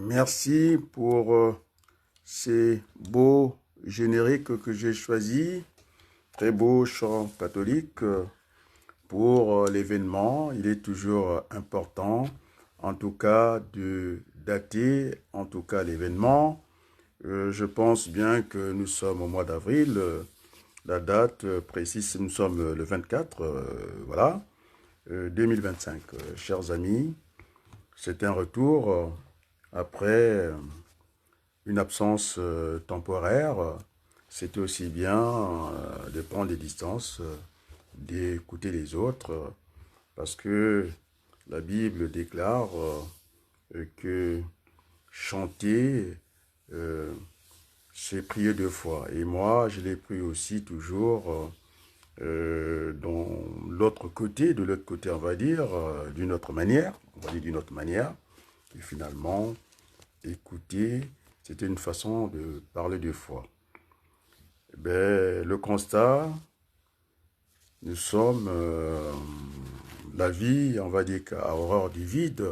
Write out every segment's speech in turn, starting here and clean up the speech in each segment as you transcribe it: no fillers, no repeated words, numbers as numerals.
Merci pour ces beaux génériques que j'ai choisis. Très beau chant catholique pour l'événement. Il est toujours important, en tout cas, de dater, en tout cas, l'événement. Je pense bien que nous sommes au mois d'avril. La date précise, nous sommes le 24, voilà, 2025. Chers amis, c'est un retour après une absence temporaire. C'était aussi bien de prendre des distances, d'écouter les autres, parce que la Bible déclare que chanter, euh, c'est prier deux fois. Et moi, je l'ai pris aussi toujours dans de l'autre côté, on va dire, d'une autre manière, on va dire d'une autre manière, et finalement, écouter, c'était une façon de parler deux fois. Ben, le constat, nous sommes, la vie, on va dire qu'à horreur du vide,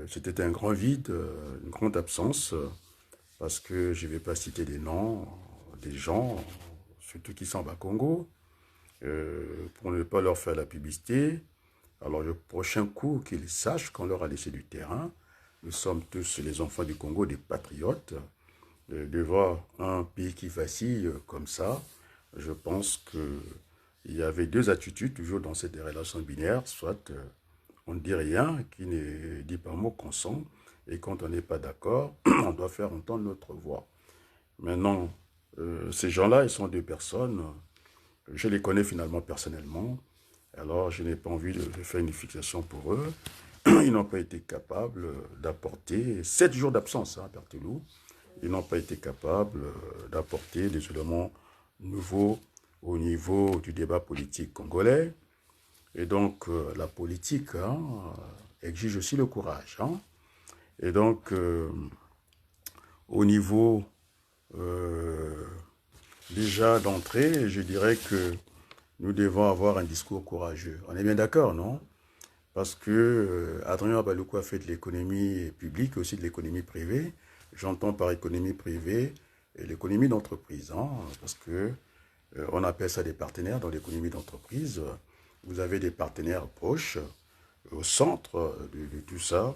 c'était un grand vide, une grande absence, parce que je ne vais pas citer des noms, des gens, surtout qui sont à Congo, pour ne pas leur faire la publicité. Alors le prochain coup qu'ils sachent qu'on leur a laissé du terrain, nous sommes tous les enfants du Congo, des patriotes, de voir un pays qui vacille comme ça. Je pense qu'il y avait deux attitudes toujours dans cette relation binaire, soit on ne dit rien, qui ne dit pas mot consent, et quand on n'est pas d'accord, on doit faire entendre notre voix. Maintenant, ces gens-là, ils sont deux personnes, je les connais finalement personnellement, alors je n'ai pas envie de faire une fixation pour eux. Ils n'ont pas été capables d'apporter 7 jours d'absence, hein, Berthelou. Ils n'ont pas été capables d'apporter des éléments nouveaux au niveau du débat politique congolais. Et donc, la politique hein, exige aussi le courage. Hein. Et donc, au niveau euh, déjà d'entrée, je dirais que nous devons avoir un discours courageux. On est bien d'accord, non? Parce que Adrien Abaloukou a fait de l'économie publique et aussi de l'économie privée. J'entends par économie privée l'économie d'entreprise, hein, parce que on appelle ça des partenaires dans l'économie d'entreprise. Vous avez des partenaires proches au centre de tout ça.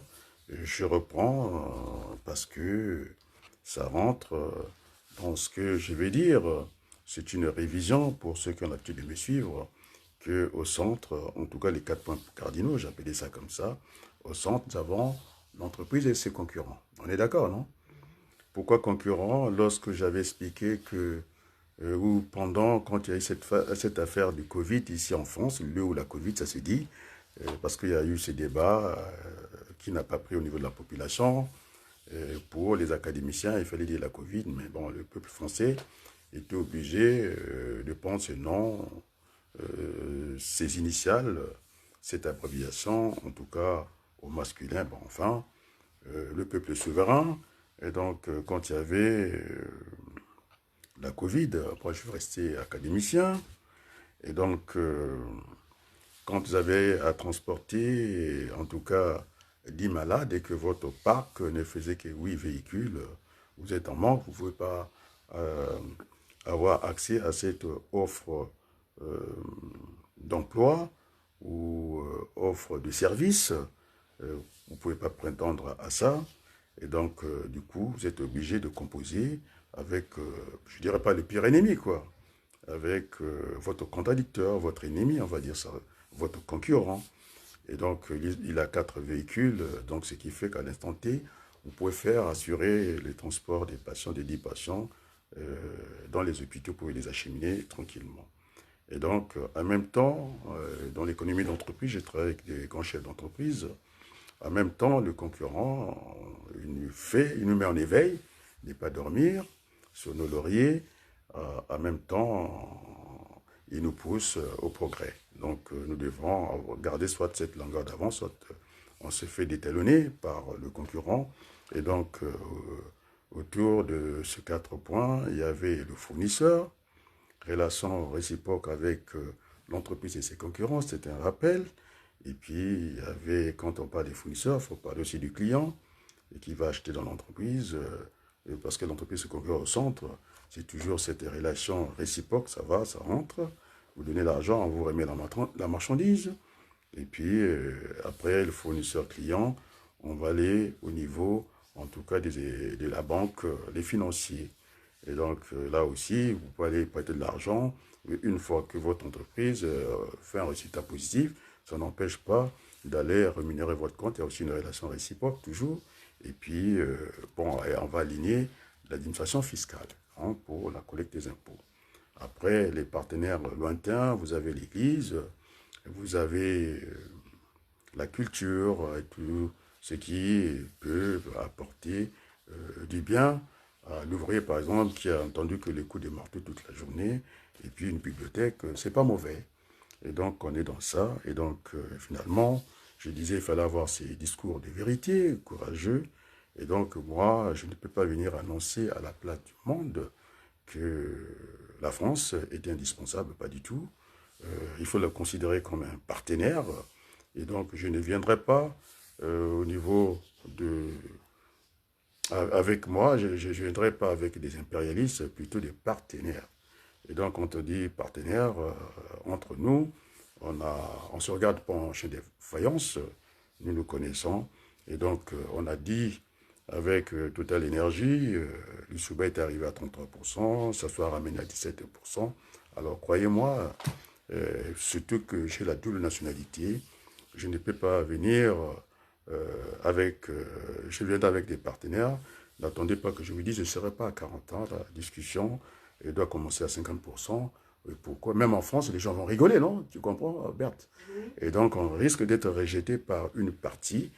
Je reprends parce que ça rentre dans ce que je vais dire. C'est une révision pour ceux qui ont l'habitude de me suivre que au centre, en tout cas les 4 points cardinaux, j'appelais ça comme ça, au centre, nous avons l'entreprise et ses concurrents. On est d'accord, non? Pourquoi concurrents? Lorsque j'avais expliqué que, ou pendant, quand il y a eu cette affaire du Covid ici en France, le ou la Covid, ça se dit, parce qu'il y a eu ces débats qui n'a pas pris au niveau de la population. Pour les académiciens, il fallait dire la Covid, mais bon, le peuple français était obligé de prendre ce nom ces initiales, cette abréviation, en tout cas au masculin, bon, enfin, le peuple souverain. Et donc, quand il y avait la Covid, après je suis resté académicien, et donc, quand vous avez à transporter, en tout cas, 10 malades et que votre parc ne faisait que 8 véhicules, vous êtes en manque, vous ne pouvez pas euh, avoir accès à cette offre euh, d'emploi ou offre de service, vous ne pouvez pas prétendre à ça. Et donc, du coup, vous êtes obligé de composer avec, je ne dirais pas le pire ennemi, quoi, avec votre contradicteur, votre ennemi, on va dire ça, votre concurrent. Et donc, il a 4 véhicules, donc ce qui fait qu'à l'instant T, vous pouvez faire assurer les transports des patients, des 10 patients, dans les hôpitaux, vous pouvez les acheminer tranquillement. Et donc, en même temps, dans l'économie d'entreprise, j'ai travaillé avec des grands chefs d'entreprise. En même temps, le concurrent, il nous met en éveil, ne pas dormir sur nos lauriers. En même temps, il nous pousse au progrès. Donc, nous devons garder soit cette longueur d'avance, soit on se fait détalonner par le concurrent. Et donc, autour de ces 4 points, il y avait le fournisseur, relation réciproque avec l'entreprise et ses concurrents, c'était un rappel. Et puis, il y avait, quand on parle des fournisseurs, il faut parler aussi du client. et qui va acheter dans l'entreprise, parce que l'entreprise se concurre au centre, c'est toujours cette relation réciproque, ça va, ça rentre, vous donnez l'argent, on vous remet la marchandise, et puis après le fournisseur client, on va aller au niveau, en tout cas de la banque, les financiers. Et donc là aussi, vous pouvez aller prêter de l'argent, mais une fois que votre entreprise fait un résultat positif, ça n'empêche pas d'aller rémunérer votre compte. Il y a aussi une relation réciproque, toujours. Et puis, bon, on va aligner l'administration fiscale hein, pour la collecte des impôts. Après, les partenaires lointains, vous avez l'Église, vous avez la culture, tout ce qui peut apporter du bien à l'ouvrier, par exemple, qui a entendu que les coups de marteau toute la journée, et puis une bibliothèque, c'est pas mauvais. Et donc, on est dans ça. Et donc, finalement, je disais, il fallait avoir ces discours de vérité, courageux. Et donc, moi, je ne peux pas venir annoncer à la place du monde que la France est indispensable, pas du tout. Il faut la considérer comme un partenaire. Et donc, je ne viendrai pas au niveau de... Avec moi, je ne viendrai pas avec des impérialistes, plutôt des partenaires. Et donc, quand on dit partenaire, entre nous, on se regarde pas en chien de faïence, nous nous connaissons. Et donc, on a dit avec Total Énergie, l'Issouba est arrivé à 33%, ça soit ramené à 17%. Alors, croyez-moi, surtout que j'ai la double nationalité, je ne peux pas venir je viens avec des partenaires. N'attendez pas que je vous dise, je ne serai pas à 40 ans. La discussion doit commencer à 50%. Pourquoi? Même en France, les gens vont rigoler, non? Tu comprends, Berthe? Et donc, on risque d'être rejeté par une partie.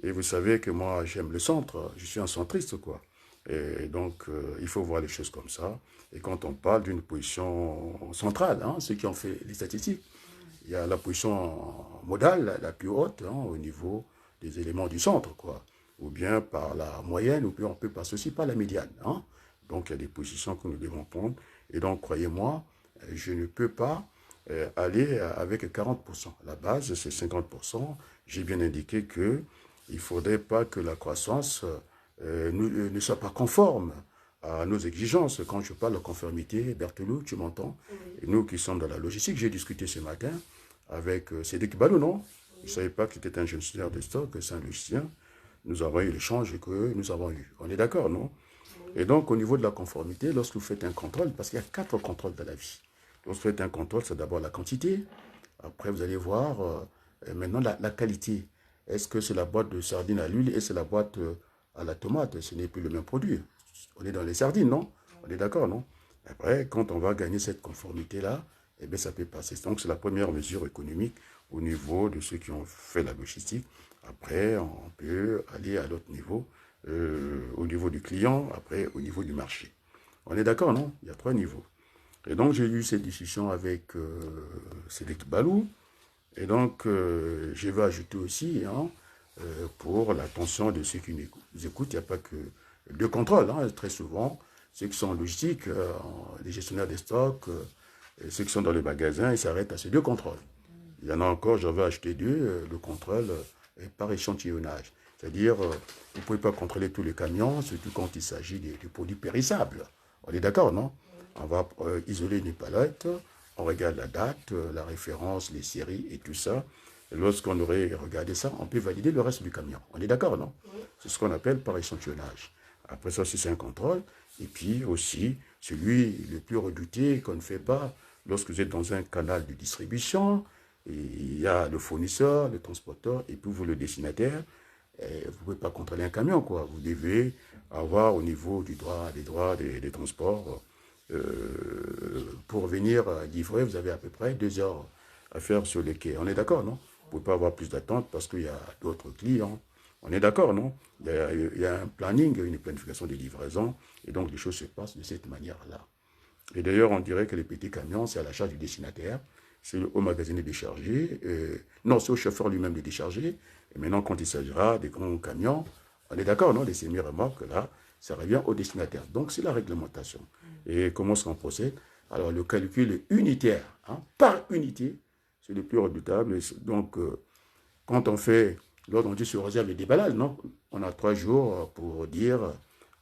Et vous savez que moi, j'aime le centre. Je suis un centriste, quoi. Et donc, il faut voir les choses comme ça. Et quand on parle d'une position centrale, hein, ceux qui ont fait les statistiques, il y a la position modale, la plus haute, hein, au niveau des éléments du centre, quoi. Ou bien par la moyenne, ou bien on peut passer aussi par la médiane. Hein. Donc, il y a des positions que nous devons prendre. Et donc, croyez-moi, je ne peux pas aller avec 40%. La base, c'est 50%. J'ai bien indiqué que il ne faudrait pas que la croissance ne soit pas conforme à nos exigences. Quand je parle de conformité, Berthelot, tu m'entends? Et nous qui sommes dans la logistique, j'ai discuté ce matin avec Cédric Balou, non? Je ne savais pas que c'était un gestionnaire de stock, c'est un logicien. Nous avons eu l'échange que nous avons eu. On est d'accord, non? Et donc, au niveau de la conformité, lorsque vous faites un contrôle, parce qu'il y a 4 contrôles dans la vie. Lorsque vous faites un contrôle, c'est d'abord la quantité. Après, vous allez voir maintenant la qualité. Est-ce que c'est la boîte de sardines à l'huile et c'est la boîte à la tomate? Ce n'est plus le même produit. On est dans les sardines, non? On est d'accord, non? Après, quand on va gagner cette conformité-là, eh bien, ça peut passer. Donc, c'est la première mesure économique au niveau de ceux qui ont fait la logistique. Après, on peut aller à l'autre niveau, au niveau du client, après, au niveau du marché. On est d'accord, non? Il y a 3 niveaux. Et donc, j'ai eu cette discussion avec Cédric Balou. Et donc, je vais ajouter aussi, hein, pour l'attention de ceux qui nous écoutent, il n'y a pas que de contrôle. Hein, très souvent, ceux qui sont en logistique, les gestionnaires des stocks, ceux qui sont dans les magasins, ils s'arrêtent à ces 2 contrôles. Il y en a encore, j'en vais acheter 2, le contrôle par échantillonnage. C'est-à-dire, vous ne pouvez pas contrôler tous les camions, surtout quand il s'agit de produits périssables. On est d'accord, non? On va isoler une palette, on regarde la date, la référence, les séries et tout ça. Et lorsqu'on aurait regardé ça, on peut valider le reste du camion. On est d'accord, non? C'est ce qu'on appelle par échantillonnage. Après ça, c'est un contrôle. Et puis aussi, celui le plus redouté qu'on ne fait pas, lorsque vous êtes dans un canal de distribution, il y a le fournisseur, le transporteur, et puis vous, le destinataire. Vous ne pouvez pas contrôler un camion, quoi. Vous devez avoir au niveau des droits des transports, pour venir livrer, vous avez à peu près 2 heures à faire sur les quais. On est d'accord, non? Vous ne pouvez pas avoir plus d'attente parce qu'il y a d'autres clients. On est d'accord, non? Il y a un planning, une planification de livraison, et donc les choses se passent de cette manière-là. Et d'ailleurs, on dirait que les petits camions, c'est à la charge du destinataire, c'est au magasin de décharger, non, c'est au chauffeur lui-même de décharger, et maintenant, quand il s'agira des grands camions, on est d'accord, non? Les semi-remorques, là, ça revient au destinataire. Donc, c'est la réglementation. Et comment est-ce qu'on procède? Alors, le calcul est unitaire, hein, par unité, c'est le plus redoutable. Donc, quand on fait L'ordre on dit sur réserve de déballage, non? On a 3 jours pour dire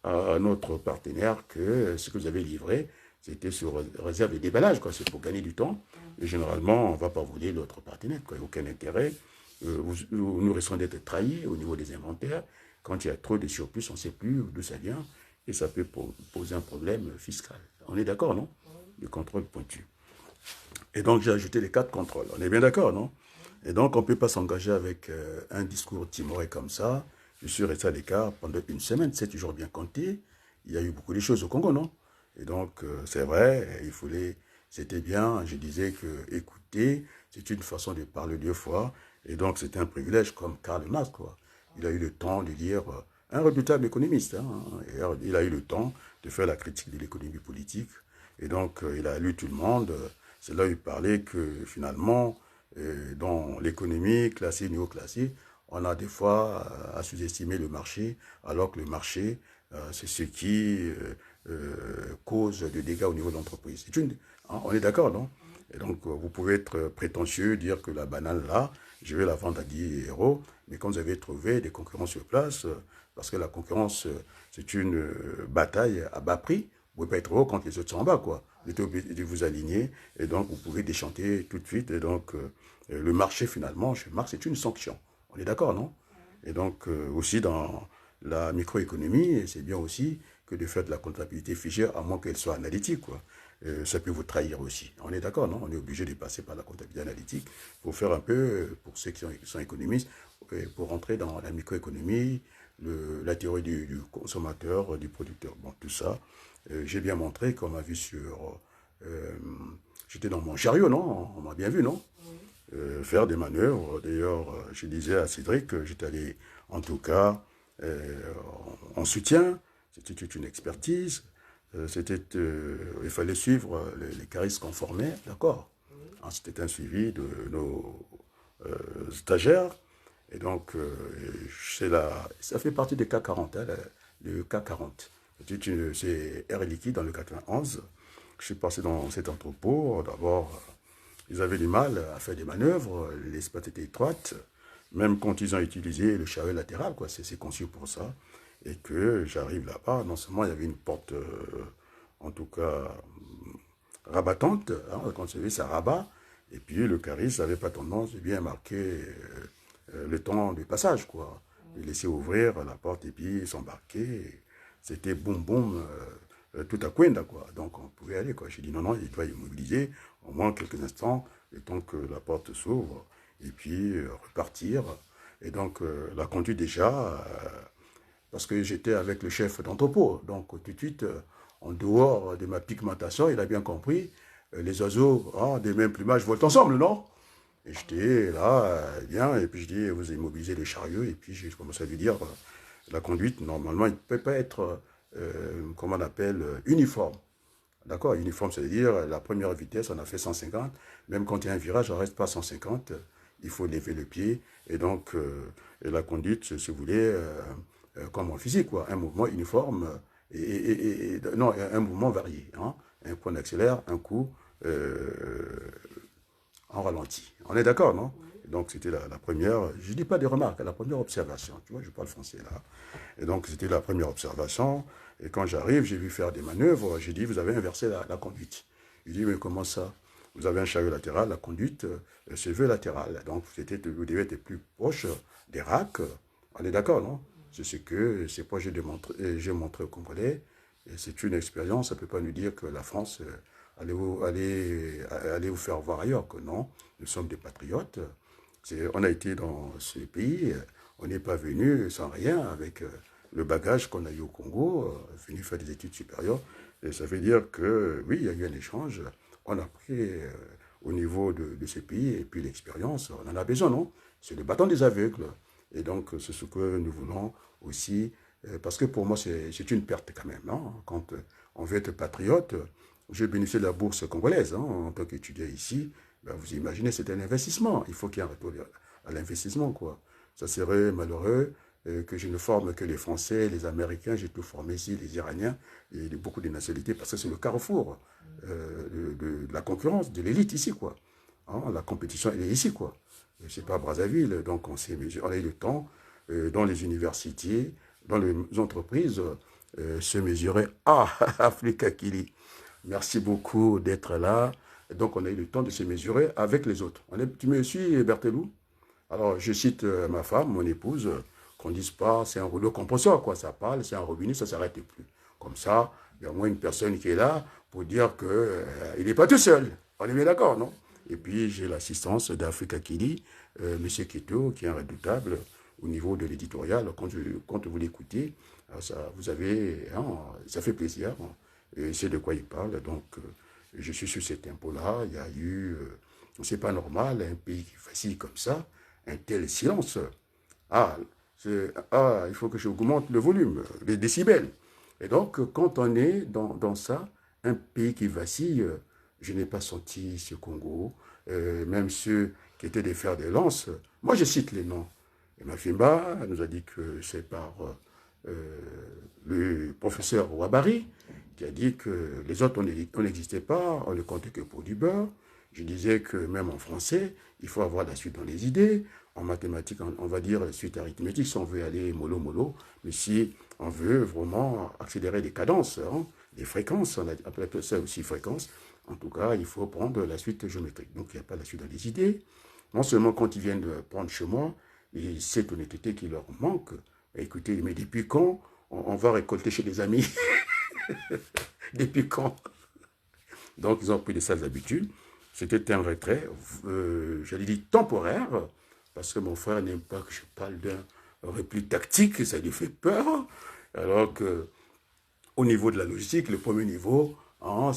à notre partenaire que ce que vous avez livré, c'était sur réserve de déballage, quoi. C'est pour gagner du temps. Et généralement, on ne va pas voler l'autre partenaire, quoi. Il n'y a aucun intérêt. Nous risquons d'être trahis au niveau des inventaires. Quand il y a trop de surplus, on ne sait plus d'où ça vient. Et ça peut poser un problème fiscal. On est d'accord, non? Le contrôle pointu. Et donc, j'ai ajouté les 4 contrôles. On est bien d'accord, non? Et donc, on ne peut pas s'engager avec un discours timoré comme ça. Je suis resté à l'écart pendant une semaine. C'est toujours bien compté. Il y a eu beaucoup de choses au Congo, non? Et donc, c'est vrai, c'était bien. Je disais que écouter, c'est une façon de parler 2 fois. Et donc, c'était un privilège comme Karl Marx, quoi. Il a eu le temps de lire un redoutable économiste. Hein, et il a eu le temps de faire la critique de l'économie politique. Et donc, il a lu tout le monde. C'est là où il parlait que finalement, dans l'économie classée, néoclassée, on a des fois à sous-estimer le marché, alors que le marché, c'est ce qui cause des dégâts au niveau de l'entreprise. On est d'accord, non? Et donc, vous pouvez être prétentieux, dire que la banane là, je vais la vendre à 10 euros, mais quand vous avez trouvé des concurrents sur place, parce que la concurrence, c'est une bataille à bas prix, vous ne pouvez pas être haut quand les autres sont en bas, quoi. Vous êtes obligé de vous aligner, et donc vous pouvez déchanter tout de suite. Et donc, le marché, finalement, chez Marx, c'est une sanction. On est d'accord, non? Et donc, aussi dans la microéconomie, c'est bien aussi que de faire de la comptabilité figée, à moins qu'elle soit analytique, quoi. Ça peut vous trahir aussi. On est d'accord, non? On est obligé de passer par la comptabilité analytique pour faire un peu, pour ceux qui sont économistes, pour rentrer dans la microéconomie, la théorie du consommateur, du producteur. Bon, tout ça, j'ai bien montré qu'on m'a vu sur... euh, J'étais dans mon chariot, non? On m'a bien vu, non? Faire des manœuvres. D'ailleurs, je disais à Cédric que j'étais allé, en tout cas, en soutien. C'était toute une expertise. Il fallait suivre les charismes qu'on formait, d'accord. Hein, c'était un suivi de nos stagiaires. Et donc, ça fait partie des CAC 40, hein, le CAC 40. C'est Air Liquide dans le 91. Je suis passé dans cet entrepôt. D'abord, ils avaient du mal à faire des manœuvres, l'espace était étroite, même quand ils ont utilisé le chariot latéral, quoi, c'est conçu pour ça. Et que j'arrive là-bas, non seulement il y avait une porte, en tout cas, rabattante, hein, quand vous savez, ça rabat, et puis le charisme n'avait pas tendance de bien marquer le temps du passage, quoi. Il laissait ouvrir la porte et puis s'embarquer. C'était boum boum, tout à Quenda, quoi. Donc on pouvait aller, quoi. J'ai dit non, non, il doit immobiliser au moins quelques instants, le temps que la porte s'ouvre, et puis repartir. Et donc la conduite déjà, parce que j'étais avec le chef d'entrepôt, donc tout de suite, en dehors de ma pigmentation, il a bien compris, les oiseaux des mêmes plumages volent ensemble, non? Et j'étais là, bien, et puis je dis, vous immobilisez les chariots, et puis j'ai commencé à lui dire, la conduite, normalement, il ne peut pas être, comment on appelle, uniforme. D'accord, uniforme, c'est-à-dire, la première vitesse, on a fait 150, même quand il y a un virage, on ne reste pas 150, il faut lever le pied, et donc, et la conduite, si vous voulez, comme en physique, quoi, un mouvement uniforme, non, un mouvement varié, hein, un coup on accélère, un coup, en ralenti. On est d'accord, non? Et donc, c'était la première, je ne dis pas des remarques, la première observation. Tu vois, je parle français là. Et donc, c'était la première observation. Et quand j'arrive, j'ai vu faire des manœuvres. J'ai dit, vous avez inversé la conduite. Il dit, mais comment ça? Vous avez un chariot latéral, la conduite, c'est le latéral. Donc, vous devez être plus proche des racks. On est d'accord, non? C'est ce que j'ai montré aux Congolais. Et c'est une expérience, ça ne peut pas nous dire que la France allez vous faire voir ailleurs, que non, nous sommes des patriotes. On a été dans ce pays, on n'est pas venu sans rien, avec le bagage qu'on a eu au Congo, venu faire des études supérieures. Et ça veut dire que, oui, il y a eu un échange, on a pris au niveau de ce pays, et puis l'expérience, on en a besoin, non? C'est le bâton des aveugles. Et donc, c'est ce que nous voulons aussi, parce que pour moi, c'est une perte quand même, non? Quand on veut être patriote, j'ai bénéficié de la bourse congolaise en tant qu'étudiant ici. Ben, vous imaginez, c'est un investissement. Il faut qu'il y ait un retour à l'investissement, quoi. Ça serait malheureux que je ne forme que les Français, les Américains, j'ai tout formé ici, les Iraniens, et beaucoup de nationalités, parce que c'est le carrefour de la concurrence, de l'élite ici, quoi. Hein, la compétition, elle est ici, quoi. c'est pas Brazzaville. Donc on a eu le temps, dans les universités, dans les entreprises, se mesurer. Ah, Africa Kili, merci beaucoup d'être là. Donc on a eu le temps de se mesurer avec les autres. Tu me suis, Berthelou? Alors, je cite ma femme, mon épouse, qu'on ne dise pas, c'est un rouleau compresseur, quoi, ça parle, c'est un robinet, ça ne s'arrête plus. Comme ça, il y a au moins une personne qui est là pour dire qu'il n'est pas tout seul. On est bien d'accord, non? Et puis, j'ai l'assistance d'Africa Kili, M. Keto, qui est un redoutable au niveau de l'éditorial. Quand vous l'écoutez, vous avez, hein, ça fait plaisir. Hein, et c'est de quoi il parle. Donc, je suis sur cet impôt-là. Il y a eu, c'est pas normal, un pays qui vacille comme ça, un tel silence. Ah, il faut que je augmente le volume, les décibels. Et donc, quand on est dans ça, un pays qui vacille, je n'ai pas senti ce Congo, même ceux qui étaient des fers de lance. Moi, je cite les noms. Et Mafimba nous a dit que c'est par le professeur Ouabari qui a dit que les autres, on n'existait pas, on ne comptait que pour du beurre. Je disais que même en français, il faut avoir la suite dans les idées. En mathématiques, on va dire la suite arithmétique si on veut aller mollo. Mais si on veut vraiment accélérer les cadences, hein, les fréquences, on appelle ça aussi fréquences, en tout cas, il faut prendre la suite géométrique. Donc, il n'y a pas la suite dans les idées. Non seulement quand ils viennent de prendre chez moi, et cette honnêteté qui leur manque, écoutez, mais depuis quand on va récolter chez les amis? Depuis quand? Donc, ils ont pris de sales habitudes. C'était un retrait, j'allais dire temporaire, parce que mon frère n'aime pas que je parle d'un repli tactique, ça lui fait peur. Alors que, au niveau de la logistique, le premier niveau, hein,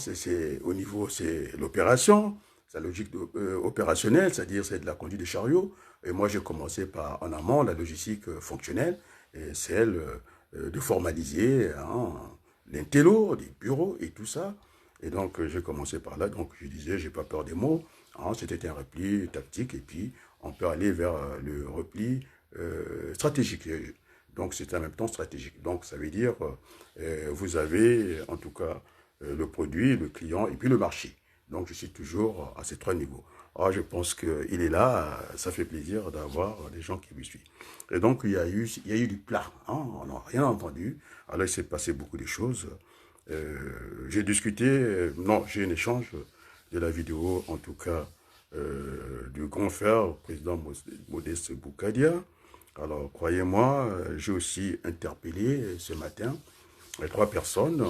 au niveau, c'est l'opération, c'est la logique opérationnelle, c'est-à-dire c'est de la conduite des chariots. Et moi, j'ai commencé par, en amont, la logistique fonctionnelle, et celle de formaliser hein, l'intello, des bureaux et tout ça. Et donc, j'ai commencé par là. Donc, je disais, j'ai pas peur des mots. Hein, c'était un repli tactique. Et puis, on peut aller vers le repli stratégique. Donc, c'est en même temps stratégique. Donc, ça veut dire, vous avez, en tout cas, le produit, le client et puis le marché. Donc, je suis toujours à ces trois niveaux. Alors, je pense qu'il est là. Ça fait plaisir d'avoir des gens qui me suivent. Et donc, il y a eu du plat. Hein, on n'a rien entendu. Alors, il s'est passé beaucoup de choses. J'ai discuté, non, j'ai un échange de la vidéo, en tout cas, du grand frère, président Modeste Boukadia. Alors, croyez-moi, j'ai aussi interpellé ce matin les trois personnes.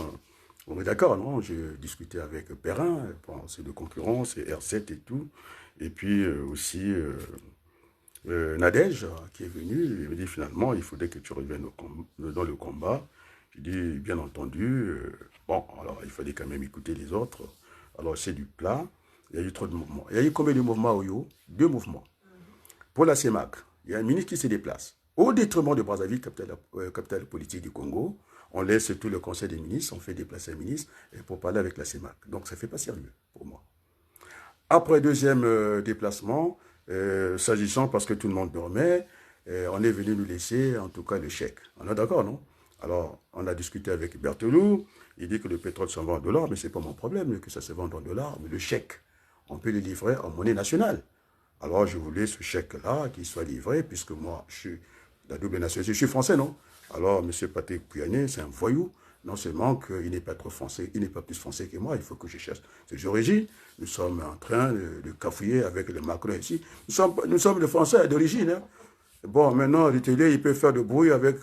On est d'accord, non? J'ai discuté avec Perrin, bon, c'est de concurrence, c'est R7 et tout. Et puis aussi Nadège, qui est venu, il me dit finalement, il faudrait que tu reviennes dans le combat. J'ai dit, bien entendu, bon, alors il fallait quand même écouter les autres. Alors c'est du plat, il y a eu trop de mouvements. Il y a eu combien de mouvements, Oyo? Deux mouvements. Pour la CEMAC, il y a un ministre qui se déplace. Au détriment de Brazzaville, capitale politique du Congo, on laisse tout le conseil des ministres, on fait déplacer un ministre pour parler avec la CEMAC. Donc ça ne fait pas sérieux pour moi. Après deuxième déplacement, s'agissant parce que tout le monde dormait, on est venu nous laisser en tout cas le chèque. On est d'accord, non? Alors, on a discuté avec Berthelou, il dit que le pétrole s'en vend en dollars, mais ce n'est pas mon problème que ça se vende en dollars, mais le chèque, on peut le livrer en monnaie nationale. Alors, je voulais ce chèque-là qui soit livré, puisque moi, je suis la double nationalité, je suis français, non? Alors, M. Patrick Pouyanné, c'est un voyou. Non seulement qu'il n'est pas trop français, il n'est pas plus français que moi, il faut que je cherche ses origines. Nous sommes en train de cafouiller avec les Macron ici. Nous sommes des Français d'origine. Hein. Bon, maintenant, le télé, il peut faire de bruit avec,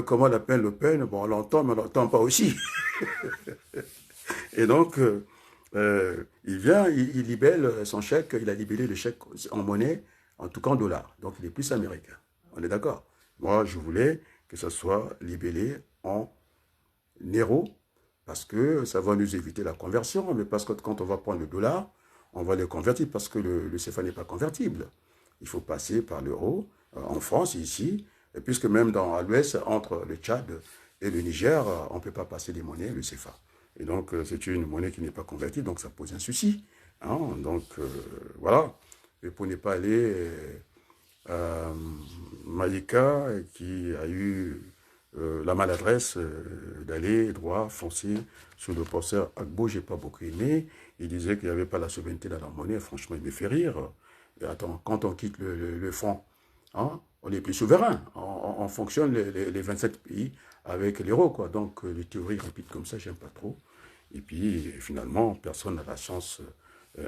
comment on appelle Le Pen. Bon, on l'entend, mais on ne l'entend pas aussi. Et donc, il vient, il libelle son chèque, il a libellé le chèque en monnaie, en tout cas en dollars. Donc, il est plus américain. On est d'accord? Moi, je voulais que ça soit libellé en euros, parce que ça va nous éviter la conversion, mais parce que quand on va prendre le dollar, on va le convertir, parce que le CFA n'est pas convertible. Il faut passer par l'euro, en France, ici, et puisque même à l'ouest, entre le Tchad et le Niger, on ne peut pas passer les monnaies, le CFA. Et donc, c'est une monnaie qui n'est pas convertie, donc ça pose un souci. Hein, donc, voilà. Et pour ne pas aller à Malika, qui a eu la maladresse d'aller droit, foncer sur le professeur Agbo, j'ai pas beaucoup aimé. Il disait qu'il n'y avait pas la souveraineté dans la monnaie. Franchement, il me fait rire. Et attends, quand on quitte le franc, hein, on est plus souverain. On fonctionne les 27 pays avec l'euro, quoi. Donc, les théories rapides comme ça, j'aime pas trop. Et puis, finalement, personne n'a la chance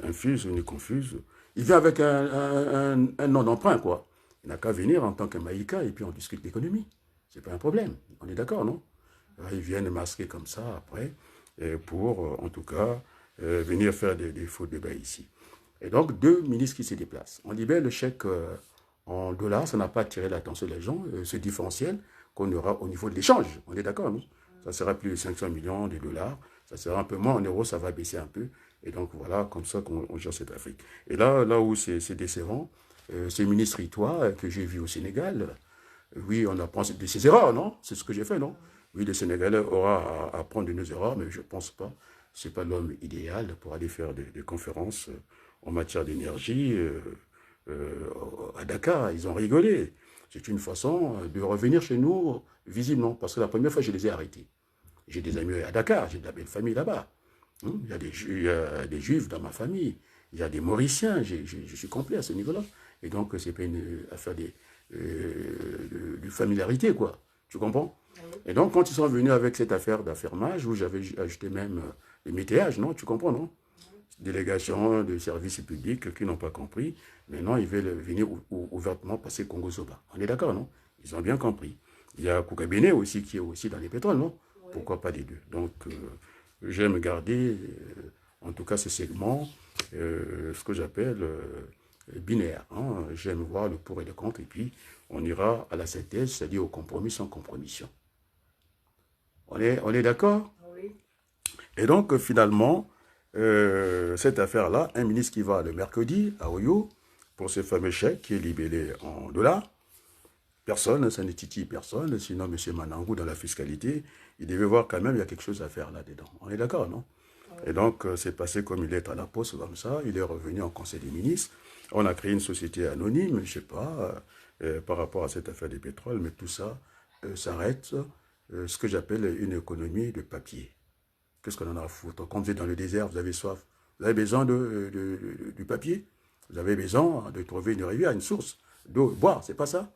infuse ni confuse. Il vient avec un nom d'emprunt, quoi. Il n'a qu'à venir en tant que Maïka et puis on discute d'économie. C'est pas un problème. On est d'accord, non? Ils viennent masquer comme ça après pour, en tout cas, venir faire des faux débats ici. Et donc, deux ministres qui se déplacent. On libère le chèque en dollars, ça n'a pas attiré l'attention des gens, ce différentiel qu'on aura au niveau de l'échange. On est d'accord, non? Ça sera plus de 500 millions de dollars, ça sera un peu moins en euros, ça va baisser un peu. Et donc, voilà, comme ça qu'on gère cette Afrique. Et là où c'est décevant, ces ministres itois que j'ai vus au Sénégal, oui, on apprend de ses erreurs, non? C'est ce que j'ai fait, non? Oui, le Sénégalais aura à apprendre de nos erreurs, mais je ne pense pas. Ce n'est pas l'homme idéal pour aller faire des conférences en matière d'énergie à Dakar. Ils ont rigolé. C'est une façon de revenir chez nous visiblement, parce que la première fois, je les ai arrêtés. J'ai des amis à Dakar, j'ai de la belle famille là-bas. Il y a des Juifs dans ma famille, il y a des Mauriciens, je suis complet à ce niveau-là. Et donc, c'est pas une affaire de familiarité, quoi. Tu comprends? Et donc, quand ils sont venus avec cette affaire d'affermage, où j'avais ajouté même les métayages, non? Tu comprends, non? Délégation de services publics qui n'ont pas compris. Maintenant, ils veulent venir ouvertement passer Congo-Soba. On est d'accord, non? Ils ont bien compris. Il y a Koukabene aussi qui est aussi dans les pétroles, non? Pourquoi pas les deux? Donc, j'aime garder, en tout cas, ce segment, ce que j'appelle binaire. Hein. J'aime voir le pour et le contre, et puis on ira à la synthèse, c'est-à-dire au compromis sans compromission. On est d'accord? Oui. Et donc, finalement, cette affaire-là, un ministre qui va le mercredi à Oyo pour ce fameux chèque qui est libellé en dollars, personne, ça ne titille personne, sinon M. Manangou, dans la fiscalité, il devait voir quand même, il y a quelque chose à faire là-dedans. On est d'accord, non? Et donc, c'est passé comme il est à la poste, comme ça. Il est revenu en Conseil des ministres. On a créé une société anonyme, je ne sais pas, par rapport à cette affaire du pétrole, mais tout ça s'arrête, ce que j'appelle une économie de papier. Qu'est-ce qu'on en a à foutre? Quand vous êtes dans le désert, vous avez soif. Vous avez besoin du papier. Vous avez besoin de trouver une rivière, une source d'eau, boire, c'est pas ça?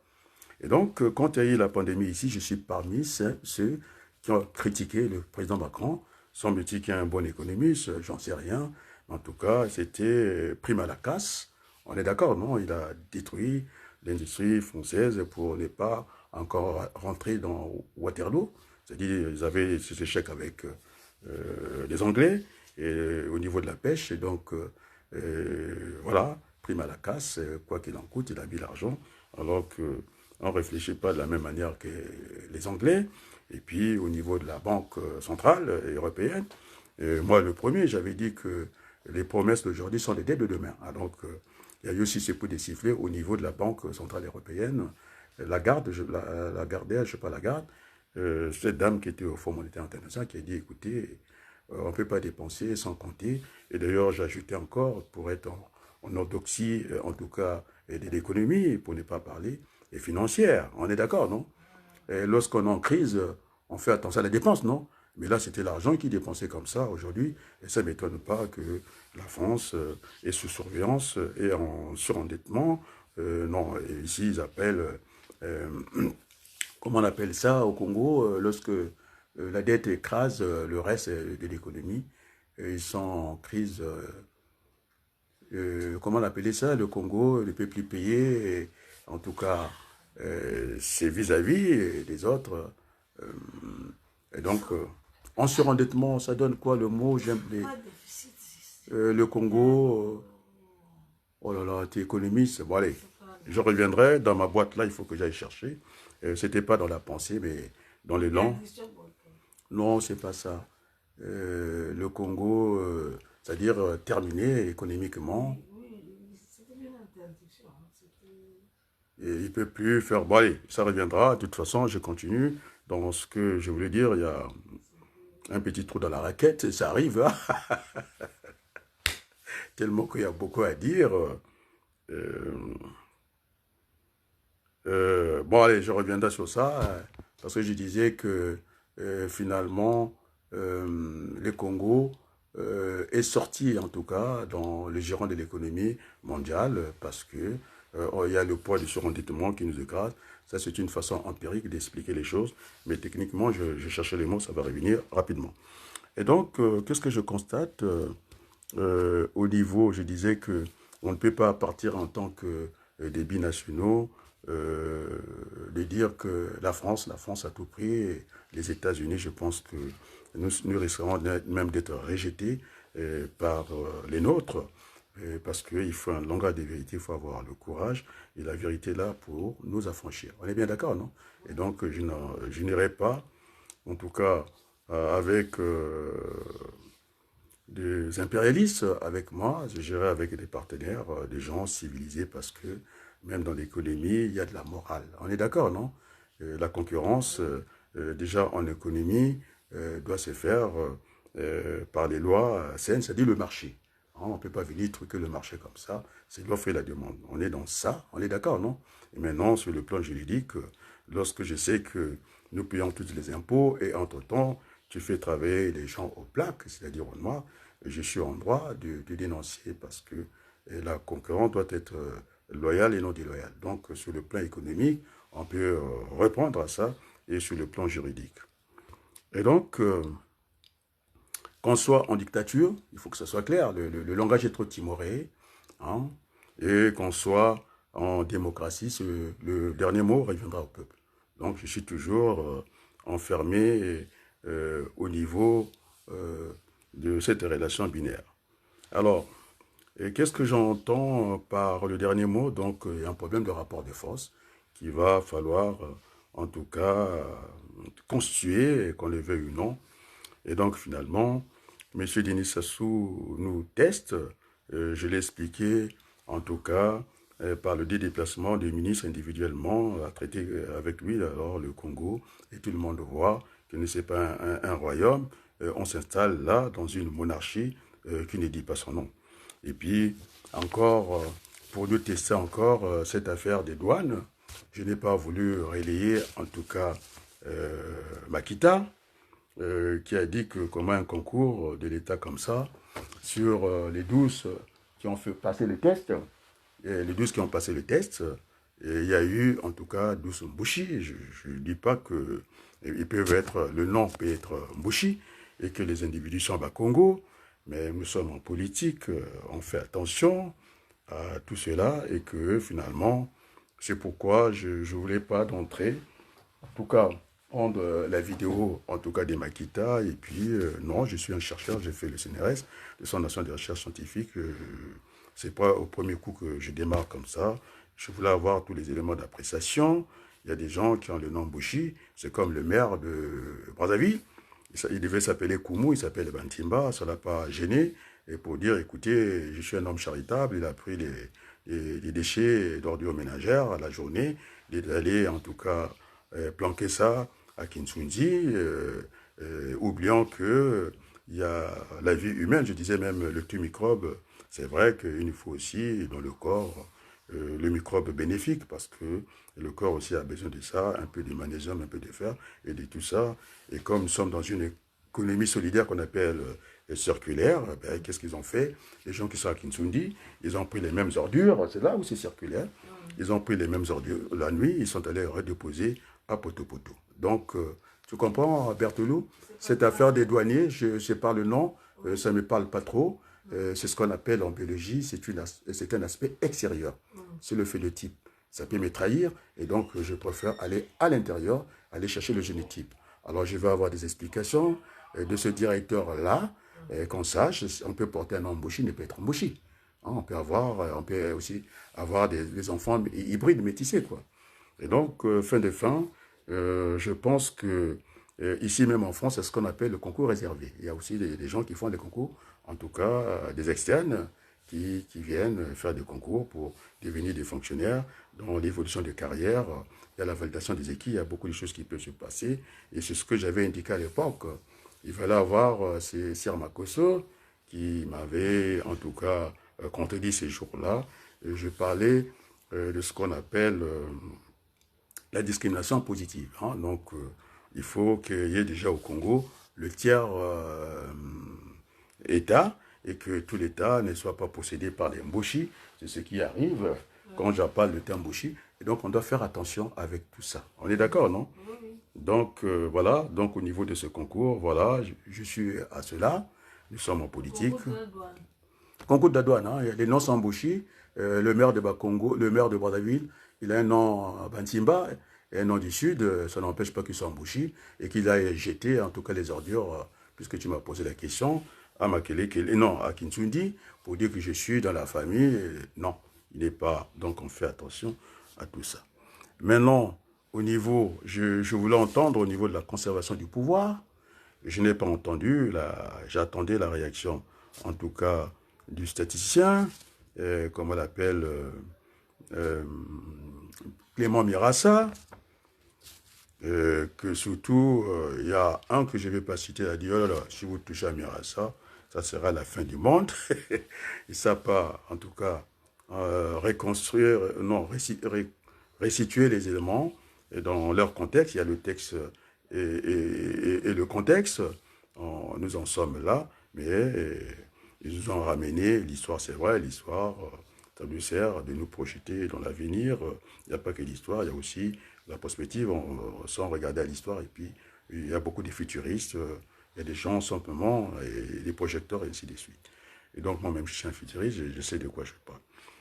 Et donc, quand il y a eu la pandémie ici, je suis parmi ceux qui ont critiqué le président Macron. Semble-t-il qu'il y a un bon économiste, j'en sais rien. En tout cas, c'était prime à la casse. On est d'accord, non? Il a détruit l'industrie française pour ne pas encore rentrer dans Waterloo. C'est-à-dire, ils avaient ces échecs avec les Anglais et, au niveau de la pêche. Et donc, voilà, prime à la casse, quoi qu'il en coûte, il a mis l'argent. Alors que on ne réfléchit pas de la même manière que les Anglais. Et puis, au niveau de la Banque centrale européenne, moi, le premier, j'avais dit que les promesses d'aujourd'hui sont les dettes de demain. Donc, il y a eu aussi ces coups de sifflet au niveau de la Banque centrale européenne. Lagarde, la Gardère, je ne sais pas, Lagarde, cette dame qui était au Fonds monétaire international, qui a dit, écoutez, on ne peut pas dépenser sans compter. Et d'ailleurs, j'ajoutais encore, pour être en orthodoxie, en tout cas, de l'économie, pour ne pas parler, et financière. On est d'accord, non? Lorsqu'on est en crise, on fait attention à la dépense, non? Mais là, c'était l'argent qui dépensait comme ça aujourd'hui. Et ça ne m'étonne pas que la France est sous surveillance et en surendettement. Non, et ici, ils appellent, comment on appelle ça au Congo, lorsque la dette écrase le reste de l'économie. Ils sont en crise, comment on appelait ça, le Congo ne peut plus payer. Et, en tout cas, c'est vis-à-vis des autres. Euh, et donc, en surendettement, ça donne quoi le mot? J'aime le Congo. Oh là là, tu es économiste. Bon, allez, je reviendrai dans ma boîte là, il faut que j'aille chercher. C'était pas dans la pensée, mais dans les langues. Non, c'est pas ça. Le Congo, c'est-à-dire terminé économiquement. Et il ne peut plus faire... Bon, allez, ça reviendra. De toute façon, je continue. Dans ce que je voulais dire, il y a un petit trou dans la raquette. Ça arrive, hein? Tellement qu'il y a beaucoup à dire. Bon, allez, je reviendrai sur ça. Parce que je disais que finalement, le Congo est sorti en tout cas dans le gérant de l'économie mondiale parce que il y a le poids du surendettement qui nous écrase. Ça, c'est une façon empirique d'expliquer les choses, mais techniquement, je cherchais les mots, ça va revenir rapidement. Et donc, qu'est-ce que je constate au niveau, je disais que on ne peut pas partir en tant que des binationaux, de dire que la France à tout prix, et les États-Unis, je pense que nous risquerons même d'être rejetés par les nôtres, parce qu'il faut un langage de vérité, il faut avoir le courage et la vérité là pour nous affranchir. On est bien d'accord, non? Et donc, je n'irai pas, en tout cas, avec des impérialistes avec moi, je gérais avec des partenaires, des gens civilisés, parce que même dans l'économie, il y a de la morale. On est d'accord, non? La concurrence, déjà en économie, doit se faire par les lois saines, c'est-à-dire le marché. Hein, on ne peut pas venir truquer le marché comme ça, c'est l'offre et la demande. On est dans ça, on est d'accord, non? Et maintenant, sur le plan juridique, lorsque je sais que nous payons tous les impôts et entre-temps, tu fais travailler les gens aux plaques, c'est-à-dire au noir, je suis en droit de dénoncer parce que la concurrence doit être loyale et non déloyale. Donc, sur le plan économique, on peut répondre à ça et sur le plan juridique. Et donc, qu'on soit en dictature, il faut que ce soit clair, le langage est trop timoré, hein, et qu'on soit en démocratie, le dernier mot reviendra au peuple. Donc, je suis toujours enfermé au niveau de cette relation binaire. Alors, qu'est-ce que j'entends par le dernier mot? Donc, il y a un problème de rapport de force qu'il va falloir, en tout cas, constituer, qu'on le veuille ou non. Et donc, finalement, M. Denis Sassou nous teste. Je l'ai expliqué, en tout cas, par le déplacement des ministres individuellement à traiter avec lui, alors le Congo, et tout le monde voit que ce n'est pas un royaume. On s'installe là dans une monarchie qui ne dit pas son nom. Et puis, encore, pour nous tester encore cette affaire des douanes, je n'ai pas voulu relayer, en tout cas, Makita, qui a dit que comment un concours de l'État comme ça, sur les 12 qui ont fait passer le test, et les 12 qui ont passé le test, et il y a eu en tout cas 12 Mbouchi. Je ne dis pas que ils peuvent être, le nom peut être Mbouchi, et que les individus sont à Congo, mais nous sommes en politique, on fait attention à tout cela, et que finalement, c'est pourquoi je ne voulais pas d'entrer, en tout cas, prendre la vidéo, en tout cas des Makita, et puis non, je suis un chercheur, j'ai fait le CNRS, le Centre national de recherche scientifique, c'est pas au premier coup que je démarre comme ça, je voulais avoir tous les éléments d'appréciation, il y a des gens qui ont le nom Bouchi, c'est comme le maire de Brazzaville, il devait s'appeler Koumou, il s'appelle Bantimba, ça l'a pas gêné, et pour dire, écoutez, je suis un homme charitable, il a pris les déchets d'ordures ménagères à la journée, il est allé en tout cas planquer ça à Kinshunzi, oubliant que il y a la vie humaine, je disais même le microbe, c'est vrai qu'il faut aussi dans le corps le microbe bénéfique parce que le corps aussi a besoin de ça, un peu de magnésium, un peu de fer et de tout ça. Et comme nous sommes dans une économie solidaire qu'on appelle circulaire, ben, qu'est-ce qu'ils ont fait? Les gens qui sont à Kinsundi, ils ont pris les mêmes ordures, c'est là où c'est circulaire, ils ont pris les mêmes ordures la nuit, ils sont allés redéposer à Poto-Poto. Donc, tu comprends, Berthelou? Cette affaire des douaniers, je sais pas le nom, ça ne me parle pas trop. C'est ce qu'on appelle en biologie, c'est un aspect extérieur. C'est le phénotype. Ça peut me trahir, et donc je préfère aller à l'intérieur, aller chercher le génotype. Alors, je vais avoir des explications de ce directeur-là, qu'on sache, on peut porter un nom embauché, il ne peut être embauché. Hein, on peut aussi avoir des enfants hybrides, métissés, quoi. Et donc, fin de fin, je pense que ici même en France, c'est ce qu'on appelle le concours réservé. Il y a aussi des gens qui font des concours, en tout cas des externes, qui viennent faire des concours pour devenir des fonctionnaires dans l'évolution de carrière. Il y a la validation des équipes, il y a beaucoup de choses qui peuvent se passer. Et c'est ce que j'avais indiqué à l'époque. Il fallait avoir ces Sirmakoso qui m'avait en tout cas contredit ces jours-là. Je parlais de ce qu'on appelle la discrimination positive. Hein. Donc, il faut qu'il y ait déjà au Congo le tiers État, et que tout l'État ne soit pas possédé par les Mboshi. C'est ce qui arrive quand j'en le terme Mboshi. Et donc, on doit faire attention avec tout ça. On est d'accord, non? Donc, voilà. Donc, au niveau de ce concours, voilà, je suis à cela. Nous sommes en politique. Concours de la douane, hein. Les noms sont Mboshi. Le maire de Bakongo, le maire de Brazzaville, il a un nom Bantimba et un nom du Sud. Ça n'empêche pas qu'il soit Mboshi et qu'il a jeté, en tout cas, les ordures, puisque tu m'as posé la question, à Makele, non, à Kinsundi, pour dire que je suis dans la famille. Non, il n'est pas. Donc, on fait attention à tout ça. Maintenant, au niveau, je voulais entendre au niveau de la conservation du pouvoir. Je n'ai pas entendu, j'attendais la réaction, en tout cas, du statisticien, comme on l'appelle, euh, Clément Mirassa, que surtout, il y a un que je ne vais pas citer, il a dit, oh là là, si vous touchez à Mirassa, ça sera la fin du monde. Et ça pas, en tout cas, reconstruire, non, restituer les éléments et dans leur contexte. Il y a le texte et le contexte. Nous en sommes là, mais ils nous ont ramené l'histoire, c'est vrai, l'histoire, ça nous sert de nous projeter dans l'avenir. Il n'y a pas que l'histoire, il y a aussi la perspective, sans regarder à l'histoire. Et puis, il y a beaucoup de futuristes, il y a des gens simplement, et des projecteurs, et ainsi de suite. Et donc, moi-même, je suis un futuriste, je sais de quoi je parle.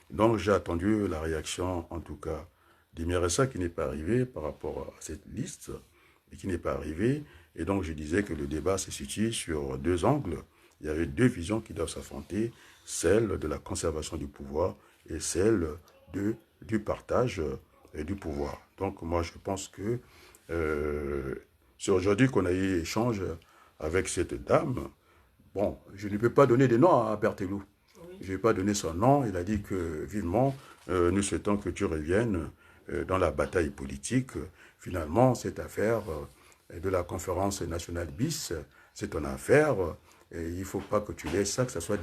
Donc, j'ai attendu la réaction, en tout cas, d'Imiressa qui n'est pas arrivé par rapport à cette liste, et qui n'est pas arrivé. Et donc, je disais que le débat se situe sur deux angles. Il y avait deux visions qui doivent s'affronter, celle de la conservation du pouvoir et celle du partage du pouvoir. Donc, moi, je pense que c'est aujourd'hui qu'on a eu échange avec cette dame. Bon, je ne peux pas donner de nom à Berthelou. Je ne vais pas donner son nom. Il a dit que, vivement, nous souhaitons que tu reviennes dans la bataille politique. Finalement, cette affaire de la conférence nationale BIS, c'est ton affaire. Et il ne faut pas que tu laisses ça, que ça soit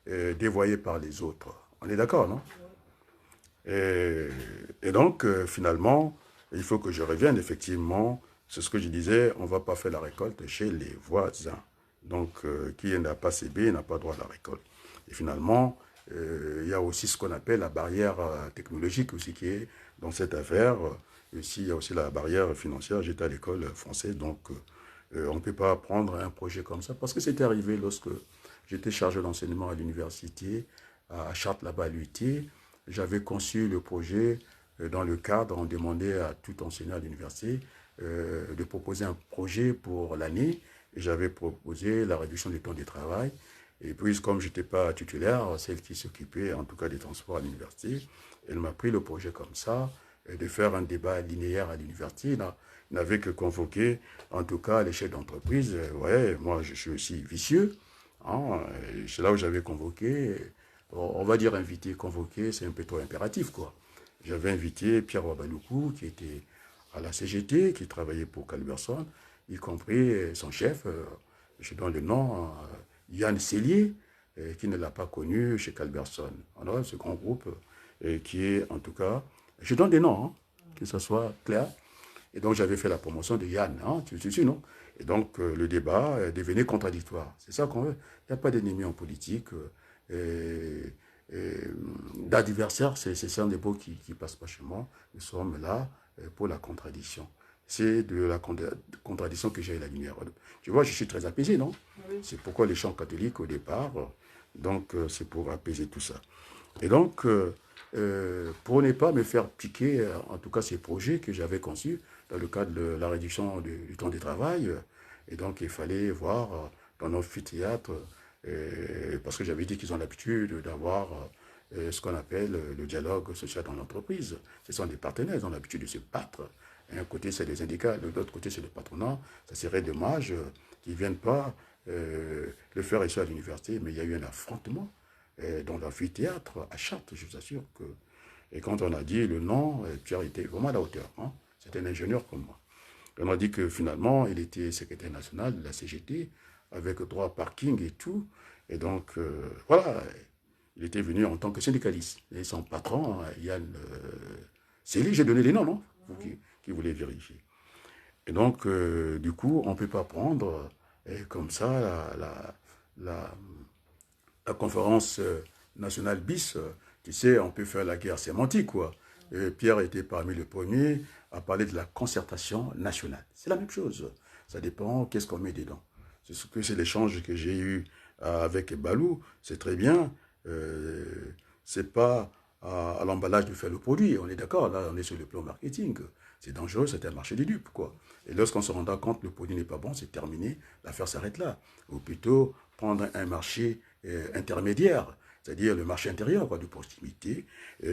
dévoyé par les autres. On est d'accord, non? Et donc, finalement, il faut que je revienne, effectivement. C'est ce que je disais, on ne va pas faire la récolte chez les voisins. Donc, qui n'a pas CB n'a pas droit à la récolte. Et finalement, il y a aussi ce qu'on appelle la barrière technologique aussi qui est dans cette affaire. Ici, il y a aussi la barrière financière. J'étais à l'école française, donc on ne peut pas prendre un projet comme ça. Parce que c'était arrivé lorsque j'étais chargé d'enseignement à l'université, à Chartres, là-bas à l'UT. J'avais conçu le projet dans le cadre, on demandait à tout enseignant à l'université de proposer un projet pour l'année. Et j'avais proposé la réduction du temps de travail. Et puis, comme je n'étais pas titulaire, celle qui s'occupait en tout cas des transports à l'université, elle m'a pris le projet comme ça, de faire un débat linéaire à l'université. Il n'avait que convoqué, en tout cas, les chefs d'entreprise. Ouais, moi, je suis aussi vicieux. Hein, c'est là où j'avais convoqué, on va dire invité, convoqué, c'est un peu trop impératif, quoi. J'avais invité Pierre Wabaloukou, qui était à la CGT, qui travaillait pour Calverson, y compris son chef, je donne le nom, Yann Cellier, qui ne l'a pas connu chez Calverson. On a ce grand groupe qui est, en tout cas, je donne des noms, hein, que ce soit clair. Et donc, j'avais fait la promotion de Yann, hein, tu sais, non? Et donc, le débat devenait contradictoire. C'est ça qu'on veut. Il n'y a pas d'ennemis en politique. D'adversaires, c'est un débat qui passe pas chez moi. Nous sommes là pour la contradiction. C'est de la contradiction que j'ai la lumière. Tu vois, je suis très apaisé, non? Oui. C'est pourquoi les chants catholiques au départ. Donc, c'est pour apaiser tout ça. Et donc, pour ne pas me faire piquer, en tout cas, ces projets que j'avais conçus dans le cadre de la réduction du temps de travail, et donc il fallait voir dans nos amphithéâtres, parce que j'avais dit qu'ils ont l'habitude d'avoir ce qu'on appelle le dialogue social dans l'entreprise. Ce sont des partenaires, ils ont l'habitude de se battre. D'un côté, c'est les syndicats, de l'autre côté, c'est le patronat. Ça serait dommage qu'ils ne viennent pas le faire ici à l'université, mais il y a eu un affrontement dans l'amphithéâtre à Chartres, je vous assure que. Et quand on a dit le nom, Pierre était vraiment à la hauteur. Hein. C'était un ingénieur comme moi. On a dit que finalement, il était secrétaire national de la CGT, avec droit à parking et tout. Et donc, voilà, il était venu en tant que syndicaliste. Et son patron, Yann Célie, j'ai donné les noms, non? Vous qui voulez vérifier. Et donc, du coup, on ne peut pas prendre comme ça la, la conférence nationale BIS, tu sais, on peut faire la guerre sémantique, quoi. Et Pierre était parmi les premiers à parler de la concertation nationale. C'est la même chose. Ça dépend qu'est-ce qu'on met dedans. C'est ce que c'est l'échange que j'ai eu avec Balou. C'est très bien. Euh, c'est pas à l'emballage de faire le produit. On est d'accord. Là, on est sur le plan marketing. C'est dangereux. C'est un marché de dupes, quoi. Et lorsqu'on se rendra compte que le produit n'est pas bon, c'est terminé. L'affaire s'arrête là. Ou plutôt prendre un marché intermédiaire, c'est-à-dire le marché intérieur, quoi, de proximité.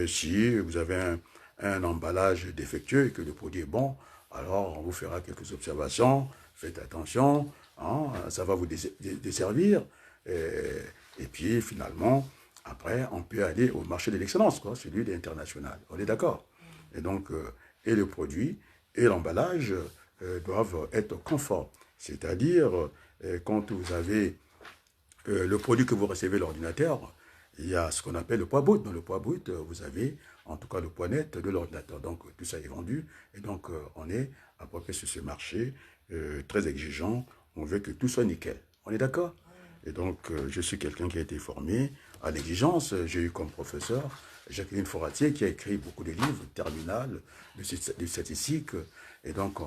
Si vous avez un emballage défectueux et que le produit est bon, alors on vous fera quelques observations, faites attention, hein, ça va vous desservir. Et puis finalement, après, on peut aller au marché de l'excellence, quoi, celui de l'international. On est d'accord. Et donc, et le produit et l'emballage doivent être conformes. C'est-à-dire, quand vous avez le produit que vous recevez l'ordinateur, il y a ce qu'on appelle le poids brut. Dans le poids brut, vous avez en tout cas le poids net de l'ordinateur. Donc tout ça est vendu. Et donc on est à peu près sur ce marché très exigeant. On veut que tout soit nickel. On est d'accord? Et donc je suis quelqu'un qui a été formé à l'exigence. J'ai eu comme professeur Jacqueline Foratier qui a écrit beaucoup de livres, Terminal, de statistiques. Et donc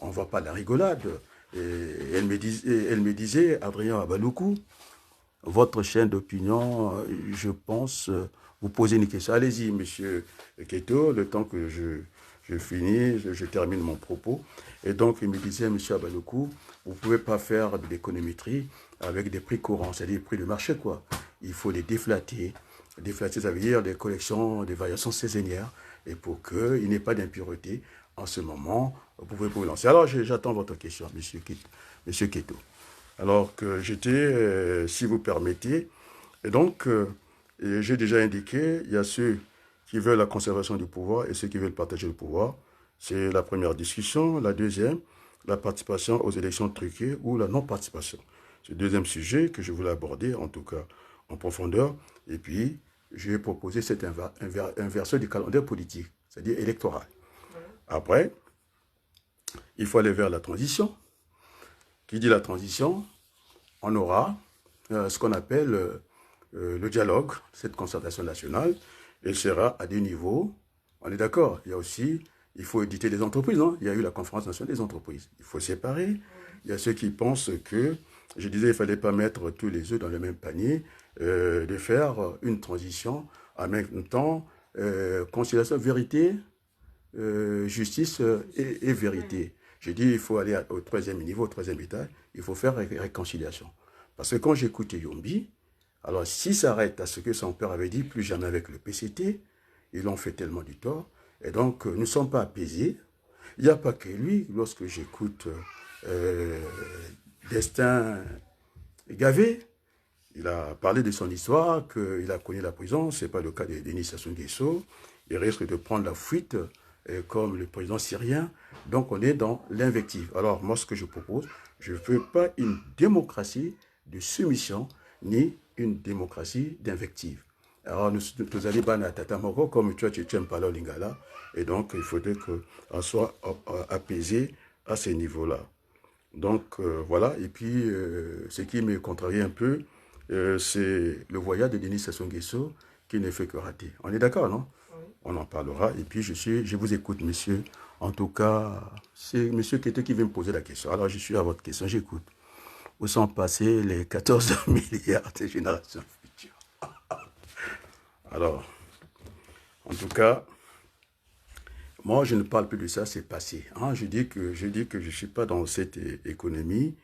on ne voit pas la rigolade. Et elle me disait, Adrien Abaloukou, votre chaîne d'opinion, je pense, vous posez une question. Allez-y, monsieur Keto, le temps que je finis, je termine mon propos. Et donc, il me disait, monsieur Abalokou, vous ne pouvez pas faire de l'économétrie avec des prix courants, c'est-à-dire des prix de marché, quoi. Il faut les déflater. Déflater, ça veut dire des collections, des variations saisonnières. Et pour qu'il n'y ait pas d'impureté, en ce moment, vous pouvez vous lancer. Alors, j'attends votre question, monsieur Keto. Alors que j'étais, si vous permettez, et donc, j'ai déjà indiqué, il y a ceux qui veulent la conservation du pouvoir et ceux qui veulent partager le pouvoir. C'est la première discussion. La deuxième, la participation aux élections truquées ou la non-participation. C'est le deuxième sujet que je voulais aborder, en tout cas en profondeur. Et puis, j'ai proposé cette inversion du calendrier politique, c'est-à-dire électoral. Après, il faut aller vers la transition. Qui dit la transition, on aura ce qu'on appelle le dialogue, cette concertation nationale. Elle sera à des niveaux. On est d'accord. Il y a aussi, il faut éditer les entreprises. Hein. Il y a eu la conférence nationale des entreprises. Il faut séparer. Il y a ceux qui pensent que, je disais, il ne fallait pas mettre tous les œufs dans le même panier, de faire une transition en même temps, conciliation, vérité, justice et vérité. J'ai dit, il faut aller au troisième niveau, au troisième étage, il faut faire réconciliation. Parce que quand j'écoutais Yombi, alors s'il s'arrête à ce que son père avait dit, plus jamais avec le PCT, ils l'ont fait tellement du tort, et donc nous ne sommes pas apaisés. Il n'y a pas que lui, lorsque j'écoute Destin Gavé, il a parlé de son histoire, qu'il a connu la prison, ce n'est pas le cas de Denis Sassou Nguesso, il risque de prendre la fuite comme le président syrien. Donc on est dans l'invective. Alors moi ce que je propose, je ne veux pas une démocratie de soumission, ni une démocratie d'invective. Alors nous allons banner Tata Moko, comme tu n'aimes pas le Lingala, et donc il faudrait qu'on soit apaisé à ce niveau-là. Donc voilà, et puis ce qui me contrarie un peu, c'est le voyage de Denis Sassou Nguesso qui ne fait que rater. On est d'accord, non? On en parlera. Et puis, je vous écoute, monsieur. En tout cas, c'est monsieur qui vient me poser la question. Alors, je suis à votre question, j'écoute. Où sont passés les 14 milliards des générations futures? Alors, en tout cas, moi, je ne parle plus de ça, c'est passé. Hein, je dis que je ne suis pas dans cette économie.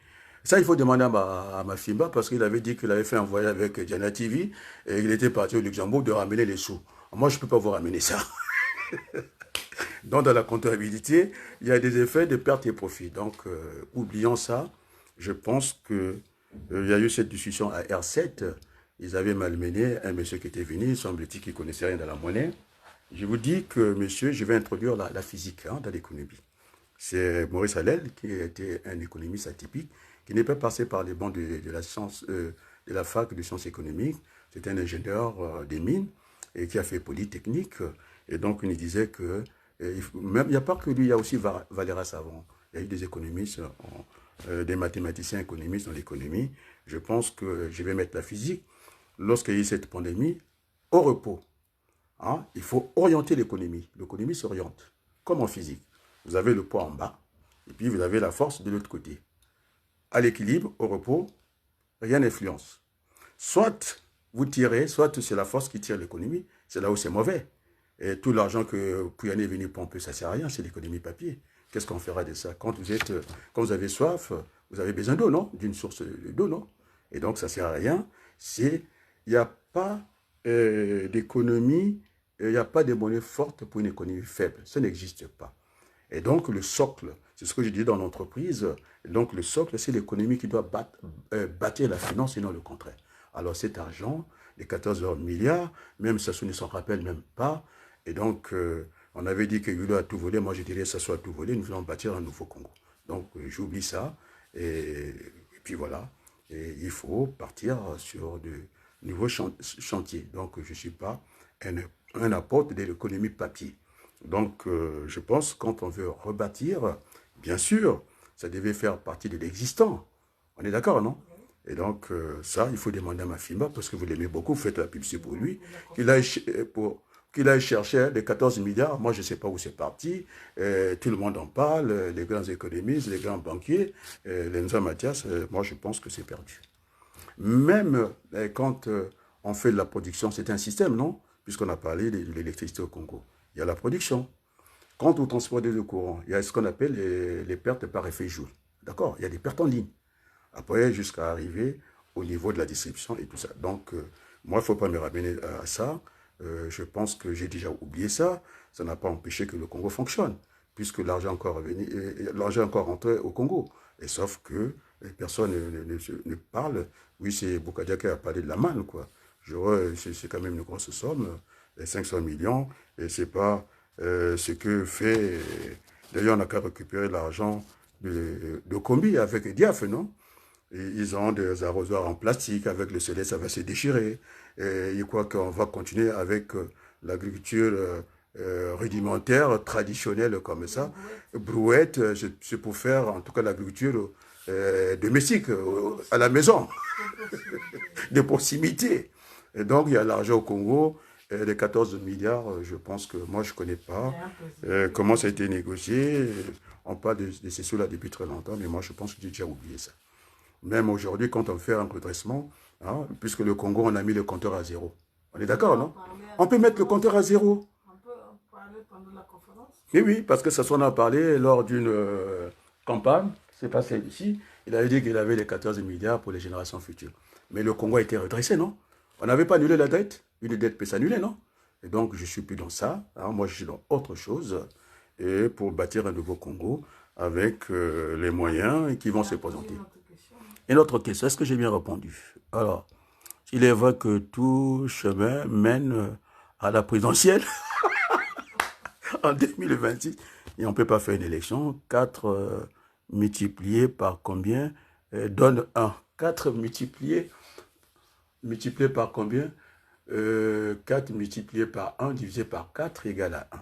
Ça, il faut demander à ma Fimba parce qu'il avait dit qu'il avait fait un voyage avec Diana TV et il était parti au Luxembourg de ramener les sous. Moi, je ne peux pas vous ramener ça. Donc, dans la comptabilité, il y a des effets de perte et profit. Donc, oublions ça. Je pense qu'il y a eu cette discussion à R7. Ils avaient malmené un monsieur qui était venu, semble-t-il qu'il ne connaissait rien dans la monnaie. Je vous dis que, monsieur, je vais introduire la physique dans l'économie. C'est Maurice Allel, qui était un économiste atypique, qui n'est pas passé par les bancs de la science, de la fac de sciences économiques. C'est un ingénieur des mines et qui a fait Polytechnique. Et donc, il nous disait que, il n'y a pas que lui, il y a aussi Valéra Savon. Il y a eu des économistes des mathématiciens économistes dans l'économie, je pense que je vais mettre la physique, lorsqu'il y a eu cette pandémie, au repos. Hein, il faut orienter l'économie. L'économie s'oriente, comme en physique. Vous avez le poids en bas, et puis vous avez la force de l'autre côté. À l'équilibre, au repos, rien n'influence. Soit vous tirez, soit c'est la force qui tire l'économie, c'est là où c'est mauvais. Et tout l'argent que Pouyanné est venu pomper, ça ne sert à rien, c'est l'économie papier. Qu'est-ce qu'on fera de ça? Quand vous avez soif, vous avez besoin d'eau, non? D'une source d'eau, non? Et donc, ça ne sert à rien. Il n'y a pas d'économie, il n'y a pas de monnaie forte pour une économie faible. Ça n'existe pas. Et donc, le socle, c'est ce que je dis dans l'entreprise. Donc, le socle, c'est l'économie qui doit bâtir la finance et non le contraire. Alors, cet argent, les 14 milliards, même Sassou ne s'en rappelle même pas. Et donc, on avait dit que Yulo a tout volé. Moi, je dirais que Sassou a tout volé. Nous allons bâtir un nouveau Congo. Donc, j'oublie ça. Et puis voilà. Et il faut partir sur de nouveaux chantiers. Donc, je ne suis pas un apôtre de l'économie papier. Donc, je pense que quand on veut rebâtir, bien sûr, ça devait faire partie de l'existant. On est d'accord, non? Et donc, ça, il faut demander à Mafimba, parce que vous l'aimez beaucoup, vous faites la publicité pour lui, qu'il aille chercher les 14 milliards. Moi, je ne sais pas où c'est parti. Tout le monde en parle, les grands économistes, les grands banquiers, Lenza Mathias, moi, je pense que c'est perdu. Même quand on fait de la production, c'est un système, non? Puisqu'on a parlé de l'électricité au Congo. Il y a la production. Quand vous transportez le courant, il y a ce qu'on appelle les pertes par effet joule. D'accord? Il y a des pertes en ligne. Après, jusqu'à arriver au niveau de la distribution et tout ça. Donc, moi, il ne faut pas me ramener à ça. Je pense que j'ai déjà oublié ça. Ça n'a pas empêché que le Congo fonctionne, puisque l'argent est encore rentré au Congo. Et sauf que personne ne parle. Oui, c'est Boukadia qui a parlé de la manne, quoi. C'est quand même une grosse somme, 500 millions, et c'est pas ce que fait... D'ailleurs, on n'a qu'à récupérer l'argent de Combi avec Diaf, non? Et ils ont des arrosoirs en plastique, avec le soleil, ça va se déchirer. Et ils croient qu'on va continuer avec l'agriculture rudimentaire, traditionnelle comme ça. Brouette, c'est pour faire en tout cas l'agriculture domestique, à la maison, de proximité. Et donc, il y a l'argent au Congo, les 14 milliards, je pense que moi, je ne connais pas comment ça a été négocié. On parle de ces sous-là depuis très longtemps, mais moi, je pense que j'ai déjà oublié ça. Même aujourd'hui, quand on fait un redressement, hein, puisque le Congo, on a mis le compteur à zéro. On est d'accord, non? On peut mettre le compteur à zéro. On peut en parler pendant la conférence. Oui, parce que ça s'en a parlé lors d'une campagne, c'est passé ici. Il avait dit qu'il avait les 14 milliards pour les générations futures. Mais le Congo a été redressé, non? On n'avait pas annulé la dette. Une dette peut s'annuler, non? Et donc, je ne suis plus dans ça. Hein. Moi, je suis dans autre chose. Et pour bâtir un nouveau Congo avec les moyens qui vont se présenter. Une autre question, est-ce que j'ai bien répondu? Alors, il est vrai que tout chemin mène à la présidentielle en 2026 et on ne peut pas faire une élection. 4 multiplié par combien donne 1. 4 multiplié par combien 4 multiplié par 1 divisé par 4 égale à 1.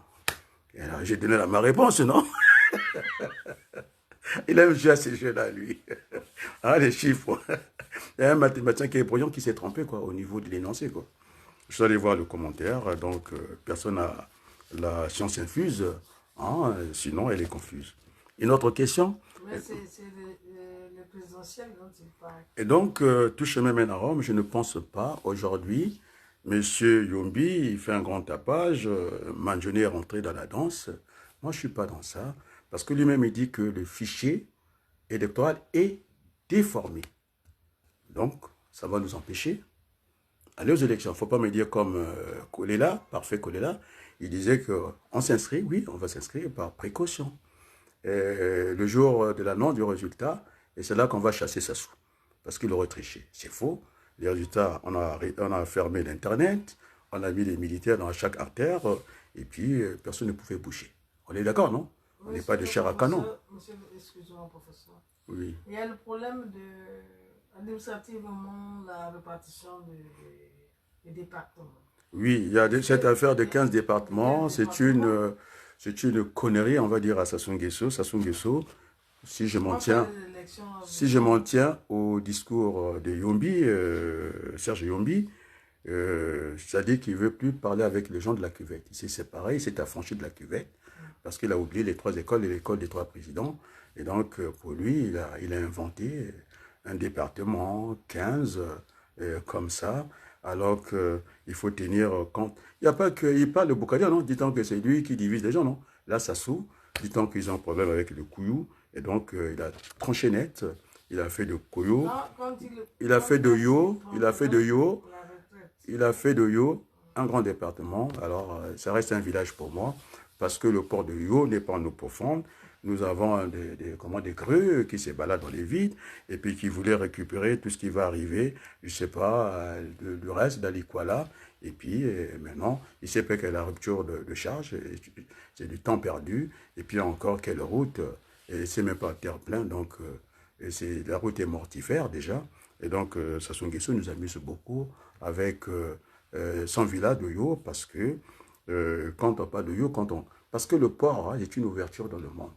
Et alors, j'ai donné ma réponse, non? Il aime jouer à ces jeux-là, lui. Ah, les chiffres. Il y a un mathématicien qui est brouillon qui s'est trompé, quoi, au niveau de l'énoncé, quoi. Je suis allé voir le commentaire, donc personne n'a la science infuse, hein, sinon elle est confuse. Une autre question? Mais c'est le présidentiel dont il parle. Et donc, tout chemin mène à Rome, je ne pense pas aujourd'hui. Monsieur Yombi, il fait un grand tapage, Manjoné est rentré dans la danse. Moi, je ne suis pas dans ça, parce que lui-même, il dit que le fichier électoral est déformé. Donc, ça va nous empêcher d'aller aux élections. Il ne faut pas me dire comme Kolela, parfait Kolela, il disait qu'on s'inscrit, oui, on va s'inscrire par précaution. Le jour de l'annonce du résultat, et c'est là qu'on va chasser Sassou, parce qu'il aurait triché. C'est faux. Les résultats, on a fermé l'Internet, on a mis les militaires dans chaque artère, et puis personne ne pouvait bouger. On est d'accord, non? On n'est pas de chair à canon. Monsieur, excusez-moi, professeur. Oui. Il y a le problème administrativement, la répartition des départements. Oui, il y a cette affaire de 15 départements. C'est une connerie, on va dire, à Sassou Nguesso. Sassou Nguesso si je m'en On tiens, parle des élections si je venir. m'en tiens au discours de Yombi, Serge Yombi, c'est-à-dire qu'il ne veut plus parler avec les gens de la cuvette. Il s'est séparé, il s'est affranchi de la cuvette parce qu'il a oublié les trois écoles et l'école des trois présidents. Et donc, pour lui, il a inventé un département, 15, comme ça, alors qu'il faut tenir compte. Il n'y a pas que, il parle de Boukadia, non, disant que c'est lui qui divise les gens, non. Là, ça s'ouvre, disant qu'ils ont un problème avec le Kouyou, et donc il a tranché net, il a fait de Koyo, il a fait de Yo, il a fait de Yo, Pour la retraite. il a fait de Yo un grand département. Alors, ça reste un village pour moi, parce que le port de Yo n'est pas en eau profonde. Nous avons des crues qui se baladent dans les vides et puis qui voulaient récupérer tout ce qui va arriver, je ne sais pas, le reste d'Aliquala. Et puis maintenant, il sait pas qu'il y a la rupture de charge, c'est du temps perdu. Et puis encore, quelle route, et c'est même pas terre plein, donc la route est mortifère déjà. Et donc, Sassou Nguesso nous amuse beaucoup avec son village de Yo, parce que quand on parle de Yo, parce que le port est une ouverture dans le monde.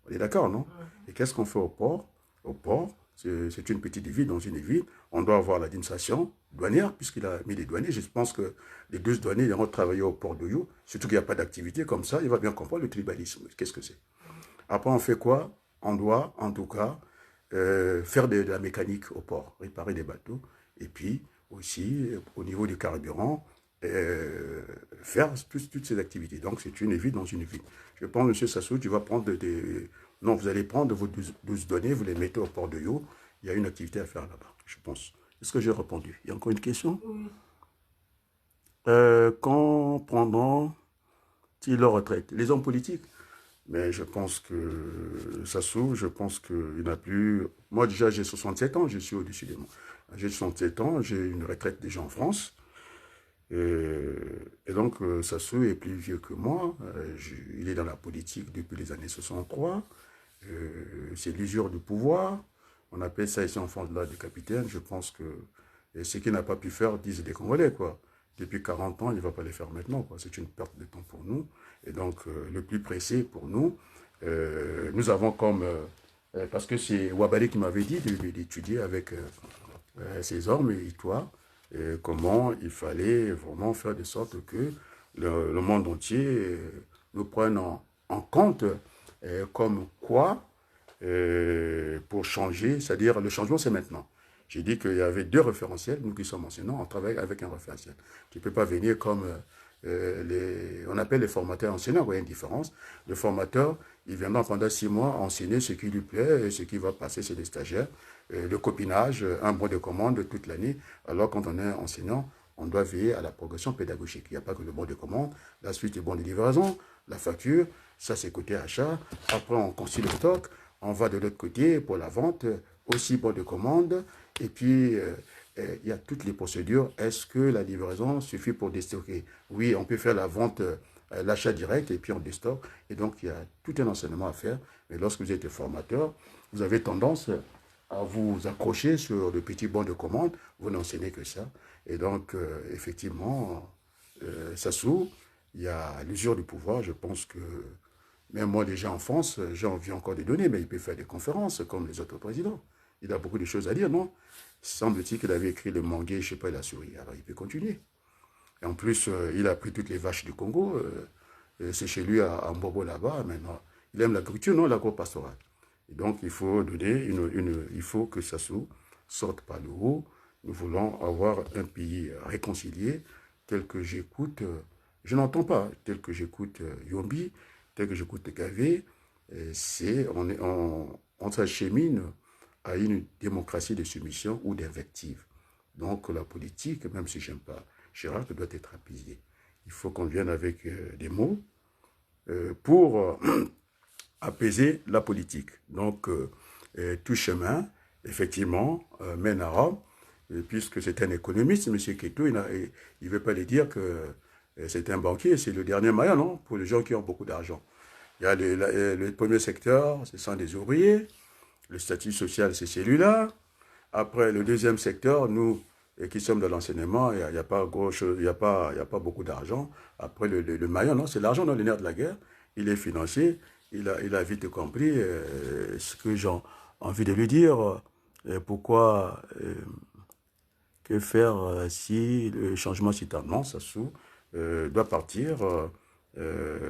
On est d'accord, non? Et qu'est-ce qu'on fait au port? Au port, c'est une petite ville dans une ville. On doit avoir l'administration douanière, puisqu'il a mis des douaniers. Je pense que les 12 douaniers ils vont travailler au port de Yo. Surtout qu'il n'y a pas d'activité comme ça, il va bien comprendre le tribalisme. Qu'est-ce que c'est? Après, on fait quoi? On doit, en tout cas, faire de la mécanique au port, réparer des bateaux, et puis aussi, au niveau du carburant, faire toutes ces activités. Donc, c'est une ville dans une ville. Je pense, M. Sassou, tu vas prendre des... Non, vous allez prendre vos 12 données, vous les mettez au port de Yo. Il y a une activité à faire là-bas, je pense. Est-ce que j'ai répondu? Il y a encore une question? Oui. Quand prendront-ils leur retraite? Les hommes politiques? Mais je pense que Sassou, je pense qu'il n'a plus... Moi, déjà, j'ai 67 ans, je suis au-dessus des mots. J'ai 67 ans, j'ai une retraite déjà en France. Et donc, Sassou est plus vieux que moi. Il est dans la politique depuis les années 63. C'est l'usure du pouvoir. On appelle ça ici en France là du capitaine. Je pense que ce qu'il n'a pas pu faire, disent les Congolais, quoi. Depuis 40 ans, il ne va pas les faire maintenant, quoi. C'est une perte de temps pour nous. Et donc, le plus pressé pour nous, nous avons comme... parce que c'est Wabali qui m'avait dit d'étudier avec ses hommes et toi, comment il fallait vraiment faire de sorte que le monde entier nous prenne en compte comme quoi pour changer, c'est-à-dire le changement c'est maintenant. J'ai dit qu'il y avait deux référentiels, nous qui sommes enseignants, on travaille avec un référentiel. Tu ne peux pas venir comme on appelle les formateurs enseignants, il y a une différence. Le formateur, il viendra pendant 6 mois enseigner ce qui lui plaît, et ce qui va passer chez les stagiaires, le copinage, un bon de commande toute l'année. Alors quand on est enseignant, on doit veiller à la progression pédagogique. Il n'y a pas que le bon de commande, la suite est bon de livraison, la facture, ça c'est côté achat. Après on consigne le stock, on va de l'autre côté pour la vente, aussi bon de commande. Et puis il y a toutes les procédures. Est-ce que la livraison suffit pour déstocker? Oui, on peut faire la vente, l'achat direct et puis on déstocke. Et donc il y a tout un enseignement à faire. Mais lorsque vous êtes formateur, vous avez tendance à vous accrocher sur le petit bon de commande. Vous n'enseignez que ça. Et donc, effectivement, ça s'ouvre. Il y a l'usure du pouvoir. Je pense que même moi, déjà en France, j'ai envie encore de donner, mais il peut faire des conférences comme les autres présidents. Il a beaucoup de choses à dire, non? Semble-t-il qu'il avait écrit le mangué, je ne sais pas, il a souri. Alors, il peut continuer. Et en plus, il a pris toutes les vaches du Congo. C'est chez lui à Mbobo là-bas. Maintenant, il aime l'agriculture, non l'agro-pastorale. Et donc, il faut donner il faut que Sassou sorte par le haut. Nous voulons avoir un pays réconcilié, tel que j'écoute, je n'entends pas, tel que j'écoute Yombi, tel que j'écoute Gavé. On s'achemine à une démocratie de soumission ou d'invective. Donc, la politique, même si je n'aime pas Chirac, doit être apaisée. Il faut qu'on vienne avec des mots pour apaiser la politique. Donc, tout chemin, effectivement, mène à Rome, puisque c'est un économiste, M. Keto, il ne veut pas lui dire que c'est un banquier, c'est le dernier maillon, non, pour les gens qui ont beaucoup d'argent. Il y a le premier secteur, ce sont des ouvriers, le statut social, c'est celui-là. Après, le deuxième secteur, nous qui sommes dans l'enseignement, il n'y a pas gros chose, il n'y a pas beaucoup d'argent. Après, le maillon, non, c'est l'argent dans le nerf de la guerre, il est financier. il a vite compris ce que j'ai envie de lui dire. Pourquoi, que faire si le changement s'y tarde? Sassou doit partir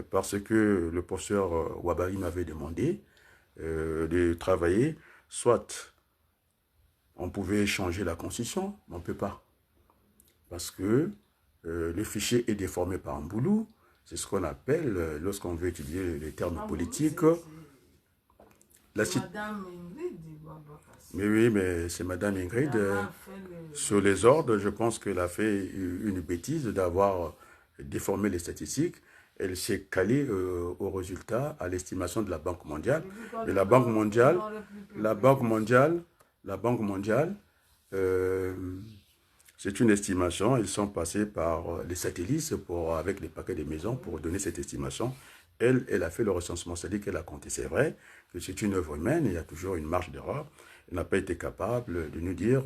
parce que le professeur Wabari m'avait demandé de travailler, soit on pouvait changer la constitution, mais on ne peut pas. Parce que le fichier est déformé par un boulot. C'est ce qu'on appelle, lorsqu'on veut étudier les termes politiques, la Madame Ingrid. Mais oui, mais c'est Madame Ingrid. Sur les ordres, je pense qu'elle a fait une bêtise d'avoir déformé les statistiques. Elle s'est calée au résultat, à l'estimation de la Banque mondiale. Et la Banque mondiale, c'est une estimation. Ils sont passés par les satellites avec les paquets de maisons pour donner cette estimation. Elle a fait le recensement, c'est-à-dire qu'elle a compté. C'est vrai que c'est une œuvre humaine, il y a toujours une marge d'erreur. Elle n'a pas été capable de nous dire,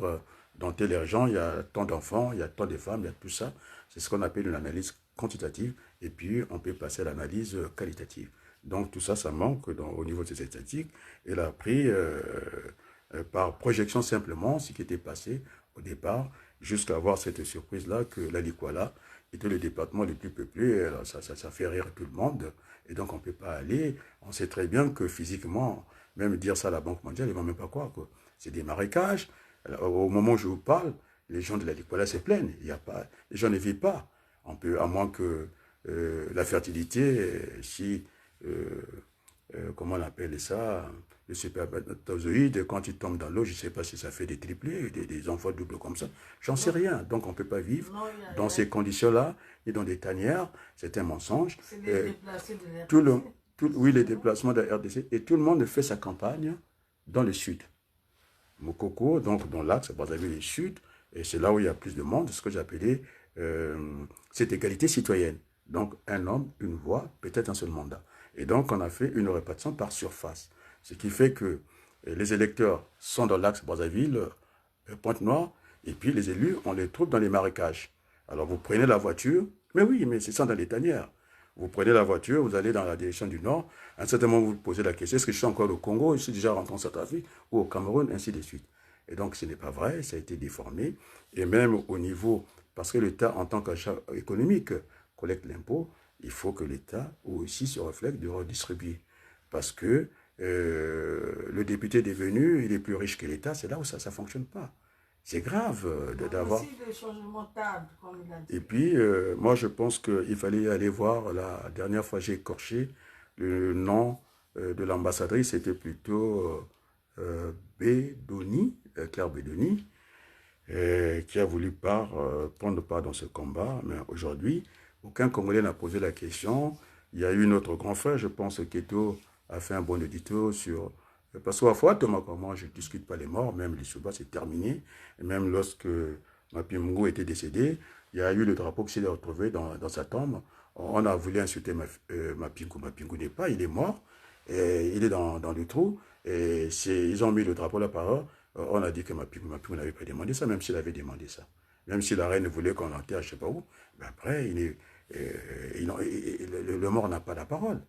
dans telle région, il y a tant d'enfants, il y a tant de femmes, il y a tout ça. C'est ce qu'on appelle une analyse quantitative. Et puis, on peut passer à l'analyse qualitative. Donc, tout ça, ça manque au niveau de ces statistiques. Elle a pris, par projection simplement, ce qui était passé au départ, jusqu'à avoir cette surprise-là que la Likwala était le département le plus peuplé. Alors, ça fait rire tout le monde. Et donc, on ne peut pas aller. On sait très bien que physiquement, même dire ça à la Banque mondiale, ils ne vont même pas croire. C'est des marécages. Alors, au moment où je vous parle, les gens de la Likwala se plaignent. Il y a pas, les gens ne vivent pas. On peut, à moins que la fertilité, si, comment on appelle ça, le spermatozoïde, quand il tombe dans l'eau, je ne sais pas si ça fait des triplés, des enfants doubles comme ça. J'en sais rien. Donc, on ne peut pas vivre dans ces conditions-là, et dans des tanières. C'est un mensonge. C'est les déplacés de l'RDC. Oui, les déplacements de la RDC. Et tout le monde fait sa campagne dans le sud. Mokoko, donc dans l'axe, Brazzaville et sud, et c'est là où il y a plus de monde, ce que j'appelais cette égalité citoyenne. Donc, un homme, une voix, peut-être un seul mandat. Et donc, on a fait une répartition par surface. Ce qui fait que les électeurs sont dans l'axe Brazzaville, Pointe-Noire, et puis les élus, on les trouve dans les marécages. Alors, vous prenez la voiture, mais oui, mais c'est ça dans les tanières. Vous prenez la voiture, vous allez dans la direction du nord, à un certain moment, vous vous posez la question, est-ce que je suis encore au Congo, je suis déjà rentré en Centrafrique, ou au Cameroun, ainsi de suite. Et donc, ce n'est pas vrai, ça a été déformé, et même au niveau, parce que l'État, en tant qu'achat économique, collecte l'impôt, il faut que l'État aussi se reflète de redistribuer. Parce que le député devenu, il est plus riche que l'État, c'est là où ça ne fonctionne pas. C'est grave d'avoir... Aussi le changement table, comme il a dit. Et puis, moi, je pense qu'il fallait aller voir, la dernière fois, j'ai écorché le nom de l'ambassadrice, c'était plutôt Bédoni, Claire Bédoni, qui a voulu prendre part dans ce combat. Mais aujourd'hui, aucun Congolais n'a posé la question. Il y a eu notre grand frère, je pense, Keto a fait un bon édito sur... Parce qu'à fois, Thomas, comment je ne discute pas les morts, même les Souba, c'est terminé. Et même lorsque Mapi Mungo était décédé, il y a eu le drapeau qui s'est retrouvé dans sa tombe. On a voulu insulter Mapingu. Mapingu n'est pas, il est mort. Et il est dans le trou. Et ils ont mis le drapeau là par on a dit que Mapingu n'avait pas demandé ça, même s'il avait demandé ça. Même si la reine voulait qu'on l'enterre, je ne sais pas où. Mais après, le mort n'a pas la parole.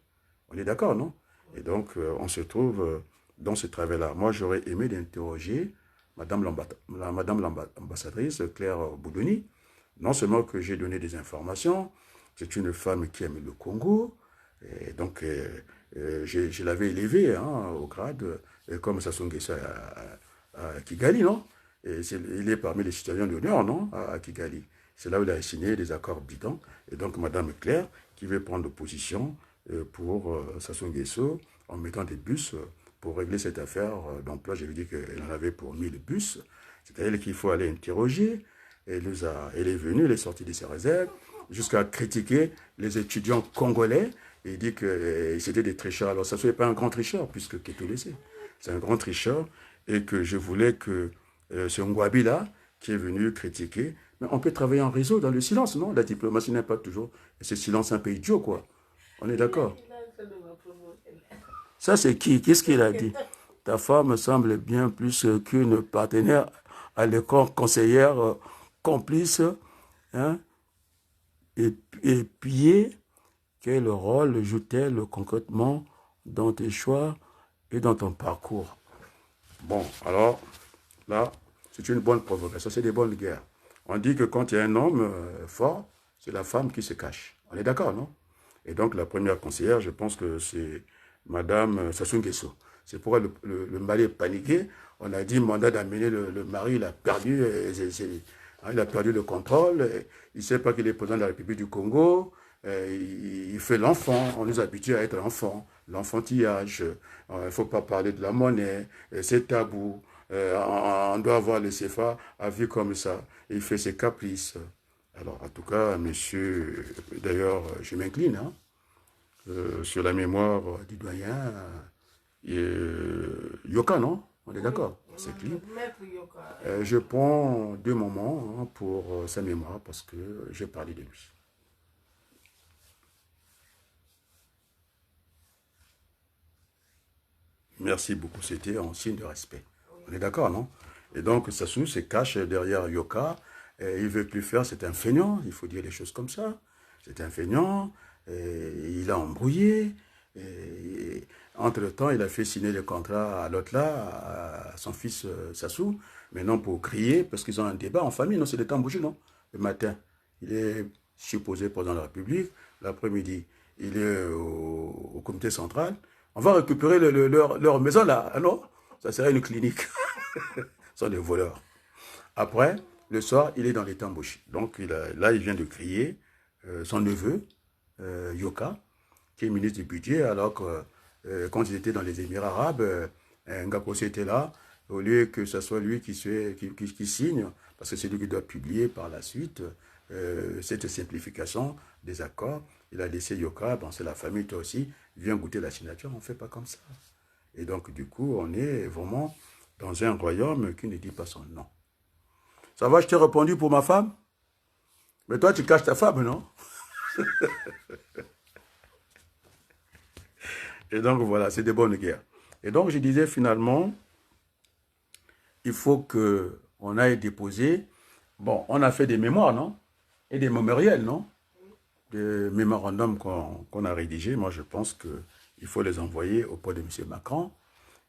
On est d'accord, non? Et donc, on se trouve dans ce travail-là. Moi, j'aurais aimé d'interroger Madame l'ambassadrice Claire Boudoni. Non seulement que j'ai donné des informations, c'est une femme qui aime le Congo, et donc je l'avais élevée au grade, comme Sassou Nguesso à Kigali, non? Et il est parmi les citoyens d'honneur, non? À Kigali. C'est là où il a signé des accords bidons. Et donc, Madame Claire, qui veut prendre position pour Sassou Nguesso, en mettant des bus pour régler cette affaire d'emploi. Je lui ai dit qu'elle en avait pour 1000 bus. C'est à elle qu'il faut aller interroger. Elle est venue, elle est sortie de ses réserves, jusqu'à critiquer les étudiants congolais. Et il dit que c'était des tricheurs. Alors, Sassou n'est pas un grand tricheur, puisque Keto le sait. C'est un grand tricheur. Et que je voulais que ce Ngwabi-là, qui est venu critiquer, mais on peut travailler en réseau dans le silence, non? La diplomatie n'est pas toujours... Ce silence un peu idiot, quoi. On est d'accord? Ça, c'est qui? Qu'est-ce qu'il a dit? Ta femme semble bien plus qu'une partenaire à l'école, conseillère, complice, hein? Et puis, quel rôle joue-t-elle concrètement dans tes choix et dans ton parcours. Bon, alors, là, c'est une bonne provocation, c'est des bonnes guerres. On dit que quand il y a un homme fort, c'est la femme qui se cache. On est d'accord, non? Et donc, la première conseillère, je pense que c'est Madame Sassou Nguesso. C'est pourquoi le mari est paniqué. On a dit mandat d'amener le mari, il a perdu, il a perdu le contrôle. Il ne sait pas qu'il est président de la République du Congo. Il fait l'enfant. On nous habitue à être enfant. L'enfantillage. Il ne faut pas parler de la monnaie. C'est tabou. On doit avoir le CFA à vie comme ça. Il fait ses caprices. Alors, en tout cas, monsieur, d'ailleurs, je m'incline hein, sur la mémoire du doyen Yoka, non? On est d'accord, c'est clair. Maître Yoka. Je prends 2 moments hein, pour sa mémoire parce que j'ai parlé de lui. Merci beaucoup, c'était en signe de respect. On est d'accord, non? Et donc, Sassou se cache derrière Yoka. Il ne veut plus faire, c'est un feignant, il faut dire les choses comme ça. C'est un feignant, il a embrouillé. Entre-temps, il a fait signer le contrat à l'autre là, à son fils Sassou. Maintenant, pour crier, parce qu'ils ont un débat en famille, non, c'est le temps bougé, non? Le matin, il est supposé président de la République. L'après-midi, il est au comité central. On va récupérer leur maison là. Ah non, ça serait une clinique. Ce sont des voleurs. Après, le soir, il est dans les tambouches. Donc là, il vient de crier son neveu, Yoka, qui est ministre du budget, alors que quand il était dans les Émirats arabes, Ngakossi était là. Au lieu que ce soit lui qui signe, parce que c'est lui qui doit publier par la suite cette simplification des accords, il a laissé Yoka, bon, c'est la famille, toi aussi, viens goûter la signature, on ne fait pas comme ça. Et donc, du coup, on est vraiment dans un royaume qui ne dit pas son nom. Ça va, je t'ai répondu pour ma femme? Mais toi, tu caches ta femme, non? Et donc, voilà, c'est des bonnes guerres. Et donc, je disais finalement, il faut qu'on aille déposer. Bon, on a fait des mémoires, non? Et des mémoriels, non? Des mémorandums qu'on a rédigés. Moi, je pense qu'il faut les envoyer auprès de M. Macron.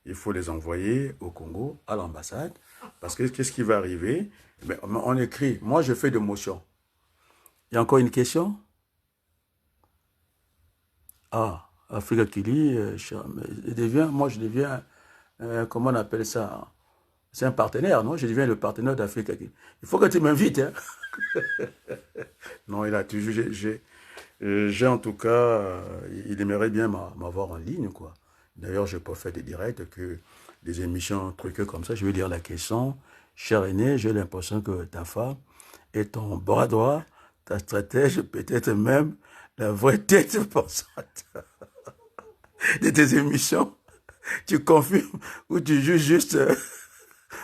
Il faut les envoyer au Congo, à l'ambassade. Parce que qu'est-ce qui va arriver? Mais on écrit. Moi, je fais des motions. Il y a encore une question? Ah, Africa Kili, moi, je deviens, comment on appelle ça? C'est un partenaire, non? Je deviens le partenaire d'Africa Kili. Il faut que tu m'invites, hein? Non, il a toujours, j'ai en tout cas, il aimerait bien m'avoir en ligne, quoi. D'ailleurs, je peux faire des directs, des émissions truquées comme ça. Je vais lire la question. Cher aîné, j'ai l'impression que ta femme est ton bras droit, ta stratège, peut-être même la vraie tête pensante de tes émissions. Tu confirmes ou tu juges juste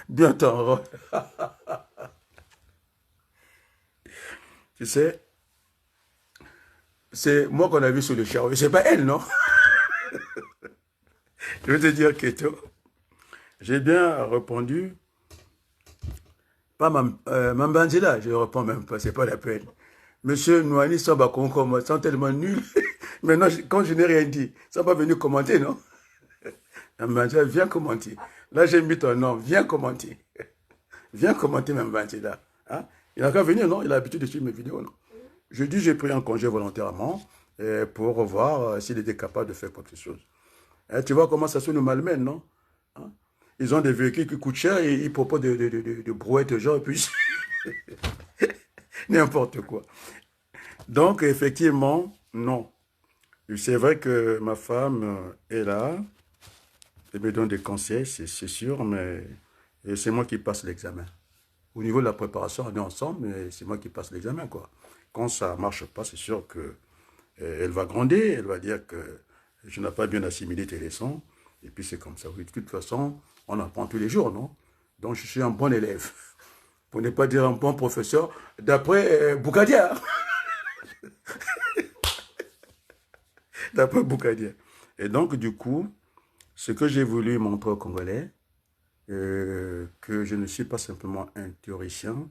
bien ton rôle. Tu sais, c'est moi qu'on a vu sur le chariot. C'est pas elle, non? Je veux te dire, Keto, j'ai bien répondu. Pas Mambandila, je ne réponds même pas, c'est pas la peine. Monsieur Nouani Sabakonko, sont tellement nuls. Maintenant, quand je n'ai rien dit, ils sont pas venus commenter, non? Mambandila, viens commenter. Là, j'ai mis ton nom, viens commenter. Viens commenter Mambandila. Hein? Il n'a qu'à venir, non? Il a l'habitude de suivre mes vidéos, non? Je dis, j'ai pris un congé volontairement pour voir s'il était capable de faire quelque chose. Tu vois comment ça se nous malmène, non? Hein? Ils ont des véhicules qui coûtent cher et ils proposent de brouettes aux gens et puis n'importe quoi. Donc, effectivement, non. C'est vrai que ma femme est là, elle me donne des conseils, c'est sûr, mais c'est moi qui passe l'examen. Au niveau de la préparation, on est ensemble, mais c'est moi qui passe l'examen, quoi. Quand ça ne marche pas, c'est sûr que elle va gronder, elle va dire que je n'ai pas bien assimilé tes leçons, et puis c'est comme ça. Oui, de toute façon, on apprend tous les jours, non? Donc, je suis un bon élève. Pour ne pas dire un bon professeur, d'après Boukadia. D'après Boukadia. Et donc, du coup, ce que j'ai voulu montrer aux Congolais, que je ne suis pas simplement un théoricien,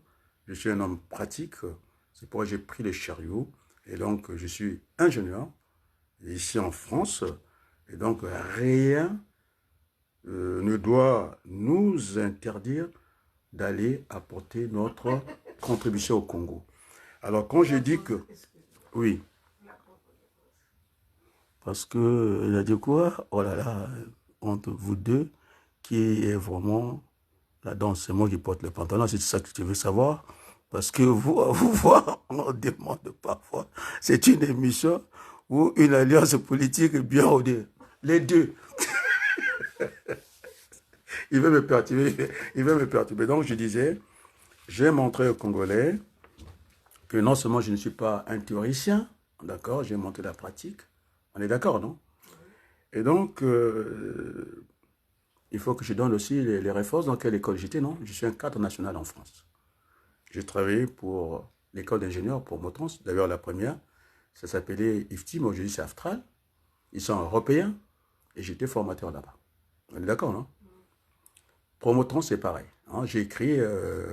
je suis un homme pratique. C'est pourquoi j'ai pris les chariots. Et donc, je suis ingénieur ici en France. Et donc, rien ne doit nous interdire d'aller apporter notre contribution au Congo. Alors, quand je dis que... Oui, parce que il a dit quoi? Oh là là, entre vous deux, qui est vraiment la danse? C'est moi qui porte le pantalon, c'est ça que tu veux savoir? Parce que vous, à vous voir, on demande parfois. C'est une émission ou une alliance politique bien rodée. Les deux. Il veut me perturber. Il veut me perturber. Donc, je disais, j'ai montré aux Congolais que non seulement je ne suis pas un théoricien, d'accord, j'ai montré la pratique. On est d'accord, non? Et donc, il faut que je donne aussi les références dans quelle école j'étais, non? Je suis un cadre national en France. J'ai travaillé pour l'école d'ingénieurs pour Motrans. D'ailleurs, la première, ça s'appelait IFTI, mais aujourd'hui c'est Aftral. Ils sont européens et j'étais formateur là-bas. On est d'accord, non? Pour Motrans, c'est pareil, hein. J'ai écrit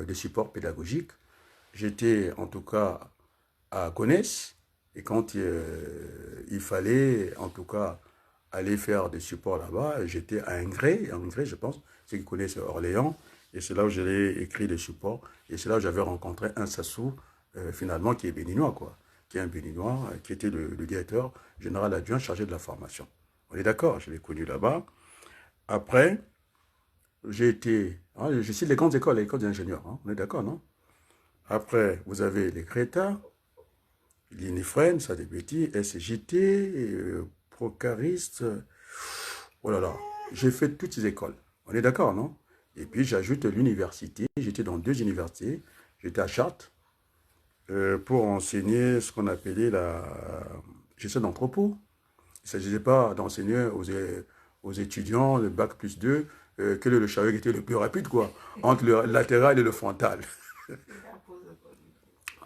des supports pédagogiques. J'étais en tout cas à Gonesse et quand il fallait en tout cas aller faire des supports là-bas, j'étais à Ingré, je pense, ceux qui connaissent Orléans, et c'est là où j'ai écrit des supports, et c'est là où j'avais rencontré un Sassou, finalement, qui est béninois, quoi, qui est un béninois, qui était le directeur général adjoint chargé de la formation. On est d'accord, je l'ai connu là-bas. Après, j'ai été, hein, je cite les grandes écoles, les écoles d'ingénieurs, hein, on est d'accord, non? Après, vous avez les Créta, l'Inifren, ça des petits, SJT, Procariste, oh là là, j'ai fait toutes ces écoles. On est d'accord, non? Et puis j'ajoute l'université. J'étais dans 2 universités. J'étais à Chartres pour enseigner ce qu'on appelait la gestion d'entrepôt. Il ne s'agissait pas d'enseigner aux étudiants le bac+2 quel est le chariot qui était le plus rapide, quoi, entre le latéral et le frontal.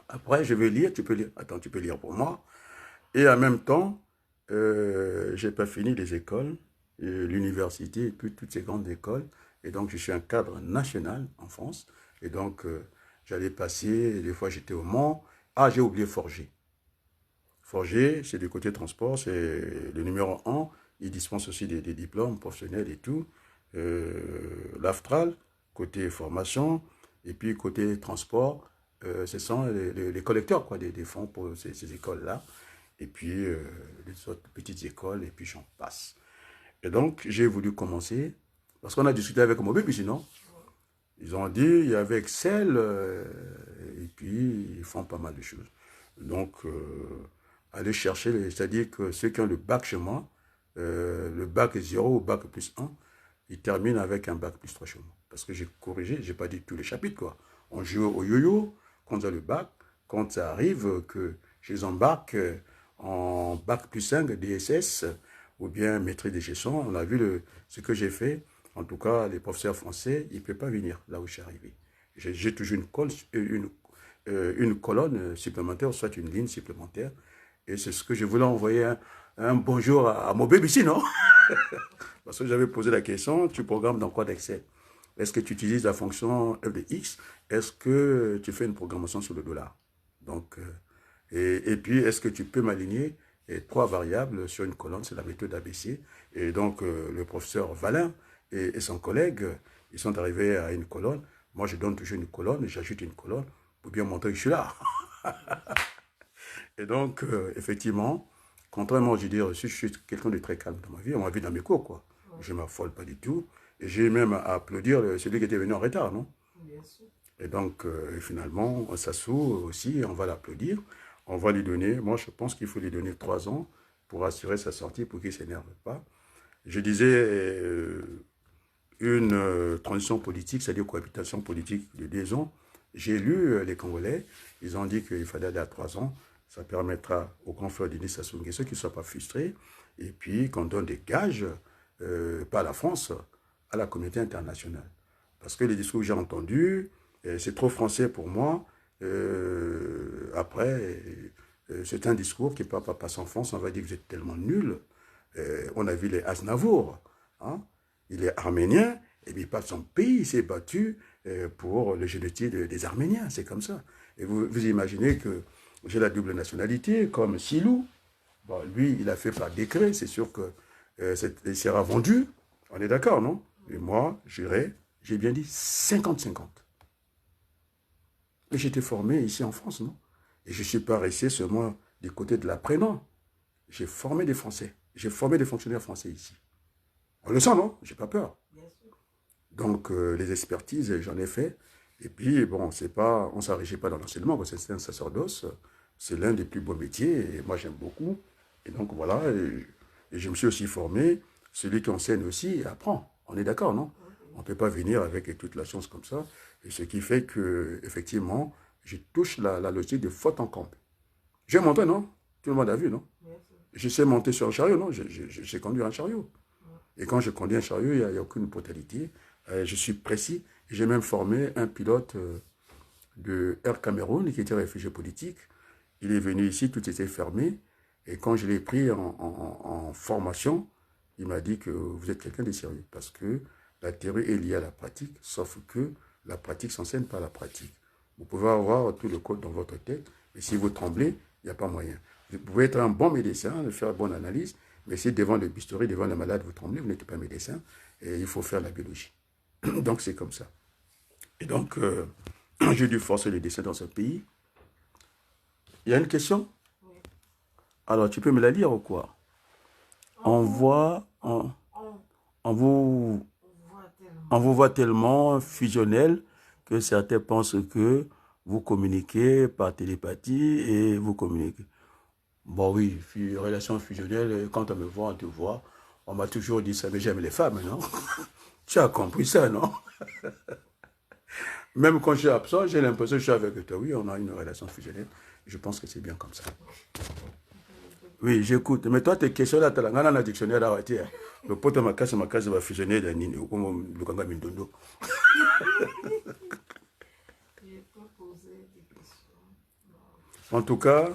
Après, je vais lire, tu peux lire. Attends, tu peux lire pour moi. Et en même temps, j'ai pas fini les écoles, l'université et puis toutes ces grandes écoles. Et donc, je suis un cadre national en France. Et donc, j'allais passer, des fois j'étais au Mans. Ah, j'ai oublié Forger. Forger, c'est du côté transport, c'est le numéro un. Il dispense aussi des diplômes professionnels et tout. L'Aftral, côté formation. Et puis, côté transport, ce sont les collecteurs quoi, des fonds pour ces écoles-là. Et puis, les autres petites écoles, et puis j'en passe. Et donc, j'ai voulu commencer, parce qu'on a discuté avec Mobile, sinon, ils ont dit, il y avait Excel, et puis ils font pas mal de choses. Donc, aller chercher, c'est-à-dire que ceux qui ont le bac chez moi, le bac 0 ou bac +1, ils terminent avec un bac +3 chez moi. Parce que j'ai corrigé, j'ai pas dit tous les chapitres, quoi. On joue au yo-yo, quand on a le bac, quand ça arrive que je les embarque en bac +5 DSS ou bien maîtrise de gestion, on a vu ce que j'ai fait. En tout cas, les professeurs français, ils ne peuvent pas venir là où je suis arrivé. J'ai toujours une colonne supplémentaire, soit une ligne supplémentaire. Et c'est ce que je voulais envoyer un bonjour à mon bébé ici, non? Parce que j'avais posé la question, tu programmes dans quoi d'Excel? Est-ce que tu utilises la fonction f de x? Est-ce que tu fais une programmation sur le dollar? Donc, et puis, est-ce que tu peux m'aligner 3 variables sur une colonne? C'est la méthode ABC. Et donc, le professeur Valin et son collègue, ils sont arrivés à une colonne. Moi, je donne toujours une colonne et j'ajoute une colonne pour bien montrer que je suis là. Et donc, effectivement, contrairement, je dire, je suis quelqu'un de très calme dans ma vie, on m'a vu dans mes cours, quoi. Je ne m'affole pas du tout. Et j'ai même à applaudir celui qui était venu en retard, non? Bien sûr. Et donc, finalement, on s'assout aussi, on va l'applaudir. On va lui donner, moi je pense qu'il faut lui donner 3 ans pour assurer sa sortie, pour qu'il ne s'énerve pas. Je disais une transition politique, c'est-à-dire cohabitation politique de 2 ans. J'ai lu les Congolais, ils ont dit qu'il fallait aller à 3 ans. Ça permettra aux grands frères Denis Sassou Nguesso qu'ils ne soient pas frustrés. Et puis qu'on donne des gages, pas à la France, à la communauté internationale. Parce que les discours que j'ai entendus, c'est trop français pour moi. Après, c'est un discours qui ne peut pas passer en France. On va dire que vous êtes tellement nuls. On a vu les Aznavour. Hein? Il est arménien, et puis pas de son pays, il s'est battu pour le génocide des Arméniens. C'est comme ça. Et vous imaginez que j'ai la double nationalité, comme Silou. Bon, lui, il a fait par décret. C'est sûr que il sera vendu. On est d'accord, non? Et moi, j'irai, j'ai bien dit 50-50. Mais j'étais formé ici en France, non? Et je ne suis pas resté seulement du côté de l'apprenant. J'ai formé des Français. J'ai formé des fonctionnaires français ici. On le sent, non? J'ai pas peur. Donc, les expertises, j'en ai fait. Et puis, bon, c'est pas, on ne s'enrichit pas dans l'enseignement, c'est un sacerdoce. C'est l'un des plus beaux métiers. Et moi, j'aime beaucoup. Et donc, voilà. Et je me suis aussi formé. Celui qui enseigne aussi apprend. On est d'accord, non? On ne peut pas venir avec toute la chance comme ça. Et ce qui fait que, effectivement, je touche la logique de faute en camp. J'ai monté, non? Tout le monde a vu, non? Je sais monter sur un chariot, non? J'ai conduit un chariot. Et quand je conduis un chariot, il n'y a aucune brutalité. Je suis précis. J'ai même formé un pilote de Air Cameroun qui était réfugié politique. Il est venu ici, tout était fermé. Et quand je l'ai pris en formation, il m'a dit que vous êtes quelqu'un de sérieux. Parce que la théorie est liée à la pratique, sauf que la pratique s'enseigne par la pratique. Vous pouvez avoir tout le code dans votre tête, mais si vous tremblez, il n'y a pas moyen. Vous pouvez être un bon médecin, faire une bonne analyse, mais si devant le bistouri, devant le malade, vous tremblez, vous n'êtes pas médecin, et il faut faire la biologie. Donc c'est comme ça. Et donc, j'ai dû forcer le dessin dans ce pays. Il y a une question? Alors, tu peux me la lire ou quoi? On voit, on vous, on vous voit tellement fusionnel que certains pensent que vous communiquez par télépathie et vous communiquez. Bon oui, relation fusionnelle, quand on me voit, on te voit. On m'a toujours dit ça, mais j'aime les femmes, non? Tu as compris ça, non? Même quand je suis absent, j'ai l'impression que je suis avec toi. Oui, on a une relation fusionnelle. Je pense que c'est bien comme ça. Oui, j'écoute. Mais toi, tes questions là, tu as un dictionnaire là. Le pote ma case va fusionner dans Nini. Comme le Kanga Mindondo. En tout cas,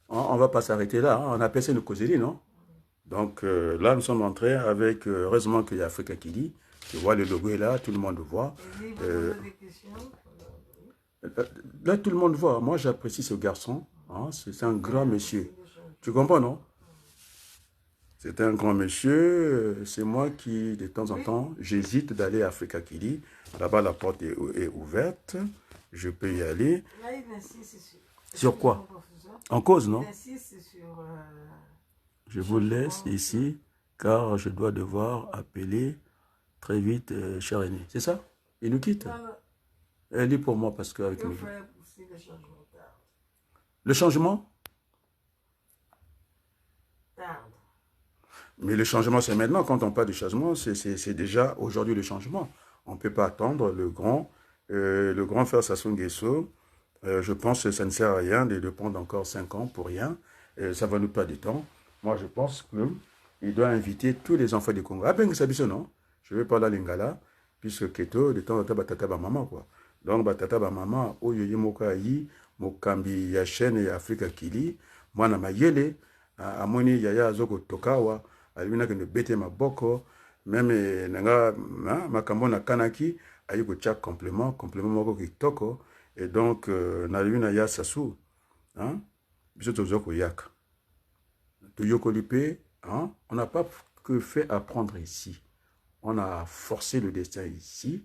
on ne va pas s'arrêter là. On appelle ça une causerie, non? Donc là, nous sommes entrés avec, heureusement qu'il y a Africa qui dit. Tu vois, le logo est là, tout le monde le voit. Là, tout le monde voit. Moi, j'apprécie ce garçon. Hein, c'est un grand monsieur. Tu comprends, non? C'est un grand monsieur. C'est moi qui, de temps en temps, j'hésite d'aller à Africa Kili. Là-bas, la porte est ouverte. Je peux y aller. Là, il insiste sur quoi? En cause, non? Il insiste sur... Je vous laisse ici, car je dois devoir appeler très vite cher aîné. C'est ça? Il nous quitte? Elle dit pour moi parce qu'avec nous. Le changement? Tarde. Mais le changement, c'est maintenant. Quand on parle de changement, c'est déjà aujourd'hui le changement. On ne peut pas attendre le grand frère Sassou Nguesso. Je pense que ça ne sert à rien de prendre encore 5 ans pour rien. Ça va nous perdre du temps. Moi, je pense qu'il doit inviter tous les enfants du Congo. Ah ben, c'est non? Je vais parler à Lingala, puisque Keto, de temps en temps, batata ba maman, quoi. Donc, batata ba maman, oyoyi moka yi, mokambi ya chaîne ya Afrika Kili, mwana mayele, amoni yaya azoko tokawa, alibina kende bete maboko, même nanga makambo na kanaki, ayi ko tcha complément moko kitoko, et donc, nalibina ya sasu, hein, biso tozoko yak. Toyoko lipe, hein, on n'a pas que fait apprendre ici. On a forcé le destin ici.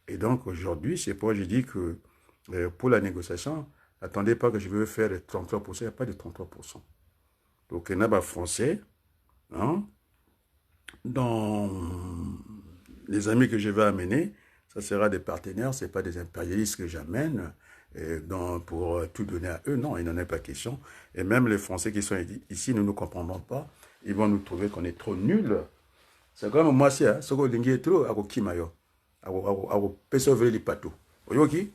Et donc, aujourd'hui, c'est pourquoi je dis que pour la négociation, attendez pas que je veux faire les 33%, il n'y a pas de 33%. Donc, il y a français, hein, dans les amis que je vais amener, ça sera des partenaires, ce n'est pas des impérialistes que j'amène pour tout donner à eux. Non, il n'en est pas question. Et même les Français qui sont ici ne nous comprendront pas. Ils vont nous trouver qu'on est trop nuls. C'est comme moi, c'est ce que je trop à Kimayo. À pésover les patos. Oyoki?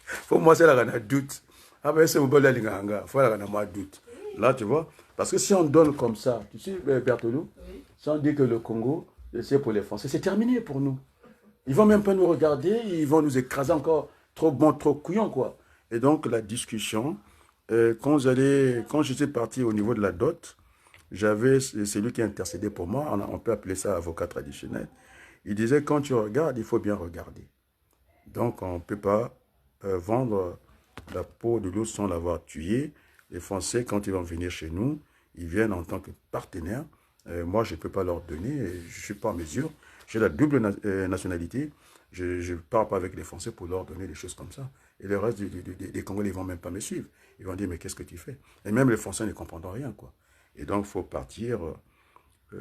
Faut moi, c'est là qu'on a doute. Ah ben, c'est mon bol d'Alinganga. Faut là qu'on a doute. Là, tu vois. Parce que si on donne comme ça, tu sais, Berthelot, si on dit que le Congo, c'est pour les Français, c'est terminé pour nous. Ils vont même pas nous regarder, ils vont nous écraser encore trop bon, trop couillon, quoi. Et donc, la discussion, quand je suis parti au niveau de la dot, j'avais celui qui intercédait pour moi, on peut appeler ça avocat traditionnel. Il disait, quand tu regardes, il faut bien regarder. Donc, on ne peut pas vendre la peau de l'ours sans l'avoir tué. Les Français, quand ils vont venir chez nous, ils viennent en tant que partenaires. Moi, je ne peux pas leur donner, je ne suis pas en mesure. J'ai la double nationalité. Je ne pars pas avec les Français pour leur donner des choses comme ça. Et le reste des Congolais ne vont même pas me suivre. Ils vont dire, mais qu'est-ce que tu fais? Et même les Français ne comprendront rien, quoi. Et donc, il faut partir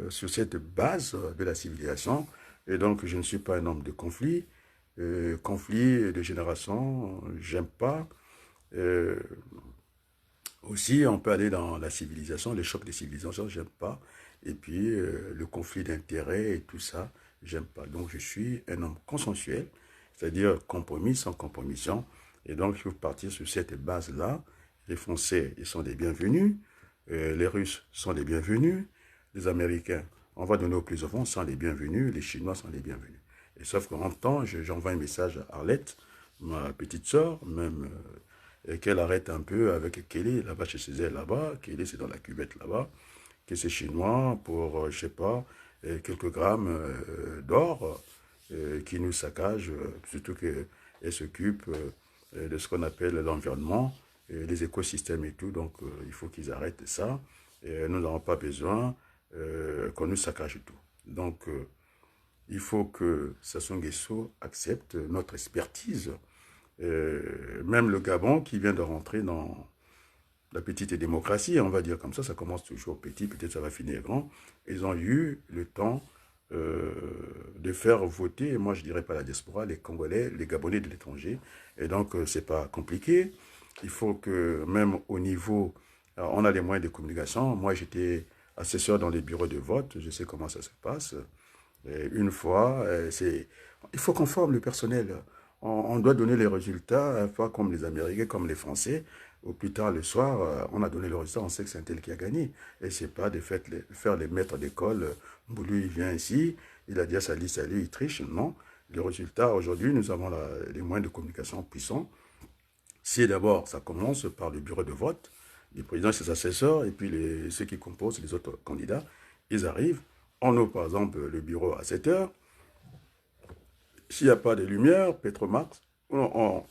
sur cette base de la civilisation. Et donc, je ne suis pas un homme de conflit. Conflit de génération, j'aime pas. Euh, Aussi, on peut aller dans la civilisation, les chocs des civilisations, j'aime pas. Et puis, le conflit d'intérêts et tout ça, j'aime pas. Donc, je suis un homme consensuel, c'est-à-dire compromis sans compromission. Et donc, il faut partir sur cette base-là. Les Français, ils sont les bienvenus. Les Russes sont les bienvenus. Les Américains, on va donner au plus souvent, sont les bienvenus. Les Chinois sont les bienvenus. Et sauf qu'en même temps, j'envoie un message à Arlette, ma petite sœur, même qu'elle arrête un peu avec Kelly, là-bas chez Césaire, là-bas. Kelly, c'est dans la cuvette là-bas. Que c'est chinois pour, je sais pas, quelques grammes d'or qui nous saccagent, surtout qu'elle s'occupe de ce qu'on appelle l'environnement, les écosystèmes et tout. Donc, il faut qu'ils arrêtent ça. Nous n'avons pas besoin qu'on nous saccage tout. Donc, il faut que Sassou Nguesso accepte notre expertise. Même le Gabon qui vient de rentrer dans la petite démocratie, on va dire comme ça commence toujours petit, peut-être ça va finir grand. Ils ont eu le temps euh, de faire voter, moi je dirais pas la diaspora, les Congolais, les Gabonais de l'étranger. Et donc c'est pas compliqué. Il faut que même au niveau, alors, on a les moyens de communication. Moi j'étais assesseur dans les bureaux de vote, je sais comment ça se passe. Et une fois, il faut qu'on forme le personnel. On doit donner les résultats, pas comme les Américains, comme les Français. Au plus tard le soir, on a donné le résultat, on sait que c'est un tel qui a gagné. Et c'est pas de faire les maîtres d'école. Lui, il vient ici, il a dit à sa liste, il triche. Non. Le résultat, aujourd'hui, nous avons les moyens de communication puissants. Si d'abord, ça commence par le bureau de vote, le président et ses assesseurs, et puis ceux qui composent les autres candidats, ils arrivent. On ouvre par exemple le bureau à 7 heures. S'il n'y a pas de lumière, Petromax, on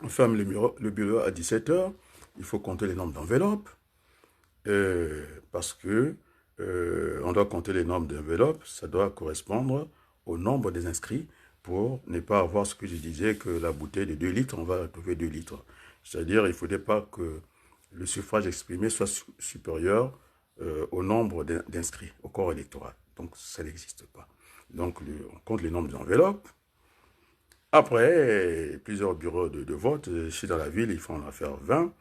ferme le bureau à 17 heures. Il faut compter les nombres d'enveloppes. Parce que on doit compter les nombres d'enveloppes. Ça doit correspondre au nombre des inscrits pour ne pas avoir ce que je disais, que la bouteille de 2 litres, on va trouver 2 litres. C'est-à-dire, il ne faudrait pas que le suffrage exprimé soit supérieur au nombre d'inscrits au corps électoral. Donc, ça n'existe pas. Donc, on compte les nombres d'enveloppes. Après, plusieurs bureaux de vote. Ici, dans la ville, il faut en faire 20.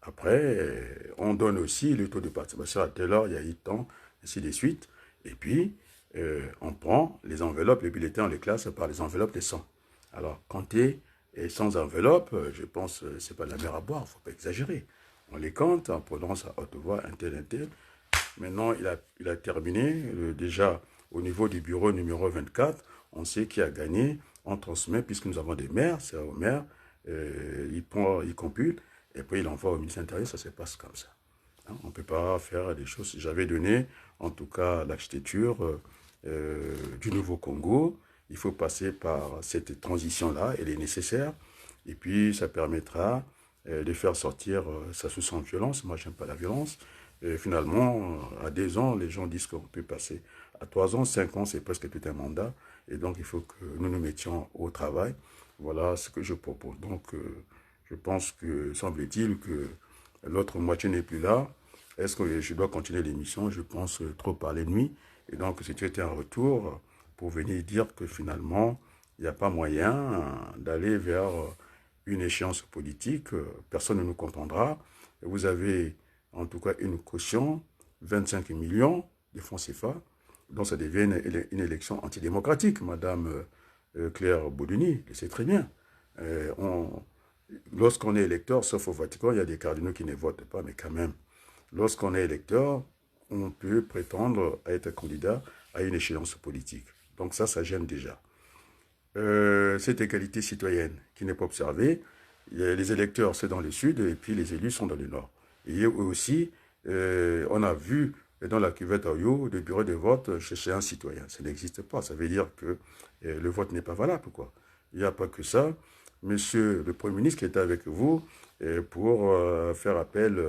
Après, on donne aussi le taux de participation à telle heure, il y a eu tant, ainsi de suite. Et puis, on prend les enveloppes, les bulletins, on les classe par les enveloppes des 100. Alors, compter et sans enveloppe, je pense que ce n'est pas de la mer à boire, il ne faut pas exagérer. On les compte, on prononce à haute voix, un tel, un tel. Maintenant, il a terminé. Déjà, au niveau du bureau numéro 24, on sait qui a gagné. On transmet, puisque nous avons des maires, c'est au maire, il compute, et puis il envoie au ministère de l'Intérieur, ça se passe comme ça. Hein, on ne peut pas faire des choses. J'avais donné, en tout cas, l'architecture du Nouveau Congo. Il faut passer par cette transition-là, elle est nécessaire. Et puis, ça permettra de faire sortir ça sans violence. Moi, j'aime pas la violence. Et finalement, à 2 ans, les gens disent qu'on peut passer à 3 ans, 5 ans, c'est presque tout un mandat. Et donc, il faut que nous nous mettions au travail. Voilà ce que je propose. Donc, je pense que, semble-t-il, que l'autre moitié n'est plus là. Est-ce que je dois continuer l'émission? Je pense trop parler de nuit. Et donc, c'était un retour pour venir dire que finalement, il n'y a pas moyen d'aller vers une échéance politique. Personne ne nous comprendra. Vous avez en tout cas une caution, 25 millions de francs CFA. Donc ça devient une élection antidémocratique, Madame Claire Bouduni, c'est très bien. Lorsqu'on est électeur, sauf au Vatican, il y a des cardinaux qui ne votent pas, mais quand même, lorsqu'on est électeur, on peut prétendre à être candidat à une échéance politique. Donc ça gêne déjà. Cette égalité citoyenne qui n'est pas observée, les électeurs, c'est dans le sud, et puis les élus sont dans le nord. Et aussi, on a vu dans la cuvette Oyo, des bureaux de vote chez un citoyen. Ça n'existe pas. Ça veut dire que le vote n'est pas valable, quoi. Il n'y a pas que ça. Monsieur le Premier ministre qui était avec vous pour faire appel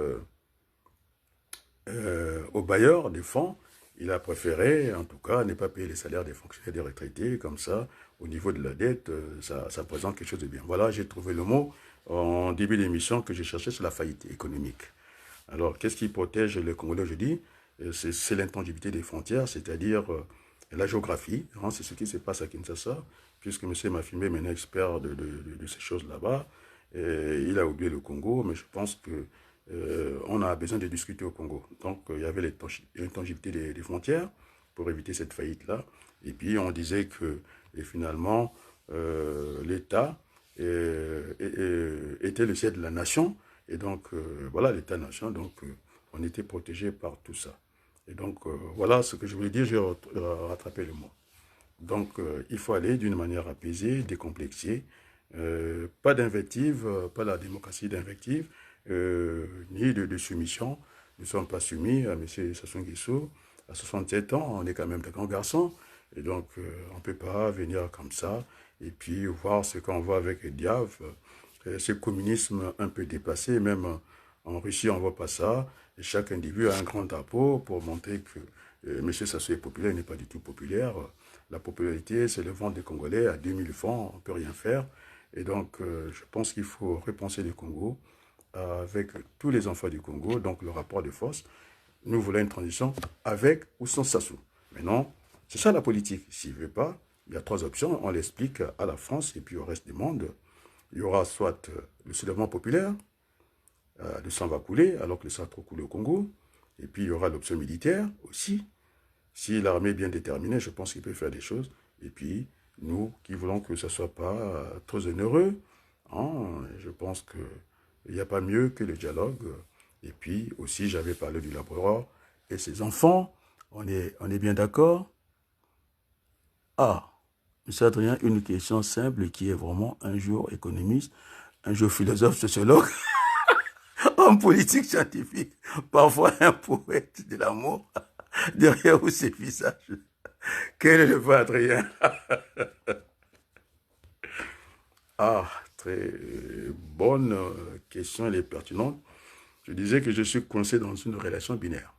au bailleur des fonds, il a préféré, en tout cas, ne pas payer les salaires des fonctionnaires, des retraités, comme ça, au niveau de la dette, ça présente quelque chose de bien. Voilà, j'ai trouvé le mot en début d'émission que j'ai cherché sur la faillite économique. Alors, qu'est-ce qui protège le Congolais aujourd'hui? C'est l'intangibilité des frontières, c'est-à-dire la géographie. Hein, c'est ce qui se passe à Kinshasa, puisque M. Mafimbe est maintenant expert de ces choses là-bas. Il a oublié le Congo, mais je pense que on a besoin de discuter au Congo. Donc, il y avait l'intangibilité des frontières pour éviter cette faillite-là. Et puis, on disait que finalement, l'État était le siège de la nation. Et donc, voilà, l'État-nation. Donc, on était protégé par tout ça. Et donc, voilà ce que je voulais dire. J'ai rattrapé le mot. Donc, il faut aller d'une manière apaisée, décomplexée. Pas d'invective, pas la démocratie d'invective, ni de soumission. Nous ne sommes pas soumis à M. Sassou Nguesso. À 67 ans, on est quand même des grands garçons. Et donc, on ne peut pas venir comme ça et puis voir ce qu'on voit avec Diav. Ce communisme un peu dépassé, même en Russie, on ne voit pas ça. Et chaque individu a un grand drapeau pour montrer que M. Sassou est populaire, il n'est pas du tout populaire. La popularité, c'est le ventre des Congolais à 2000 francs, on ne peut rien faire. Et donc, je pense qu'il faut repenser le Congo avec tous les enfants du Congo, donc le rapport de force. Nous voulons une transition avec ou sans Sassou. Maintenant, c'est ça la politique. S'il ne veut pas, il y a trois options. On l'explique à la France et puis au reste du monde. Il y aura soit le soulèvement populaire, le sang va couler alors que le sang a trop coulé au Congo. Et puis il y aura l'option militaire aussi. Si l'armée est bien déterminée, je pense qu'il peut faire des choses. Et puis, nous qui voulons que ce ne soit pas trop onéreux, hein, je pense qu'il n'y a pas mieux que le dialogue. Et puis aussi, j'avais parlé du laboratoire et ses enfants. On est bien d'accord? Ah, M. Adrien, une question simple qui est vraiment un jour économiste, un jour philosophe, sociologue, homme politique, scientifique, parfois un poète de l'amour, derrière où ses visages. Quel est le vrai Adrien? Ah, très bonne question, elle est pertinente. Je disais que je suis coincé dans une relation binaire.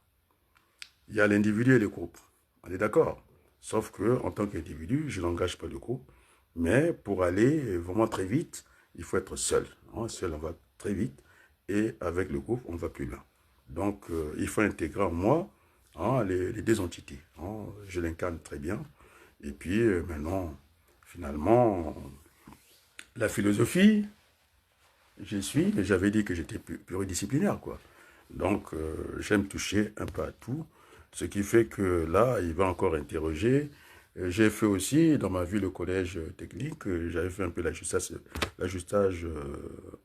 Il y a l'individu et le groupe. On est d'accord? Sauf que, en tant qu'individu, je n'engage pas le groupe. Mais pour aller vraiment très vite, il faut être seul. Hein. Seul, on va très vite. Et avec le groupe, on va plus loin. Donc, il faut intégrer en moi hein, les deux entités. Hein. Je l'incarne très bien. Et puis, maintenant, finalement, la philosophie, j'avais dit que j'étais pluridisciplinaire, quoi. Donc, j'aime toucher un peu à tout. Ce qui fait que là, il va encore interroger. J'ai fait aussi, dans ma vie, le collège technique. J'avais fait un peu l'ajustage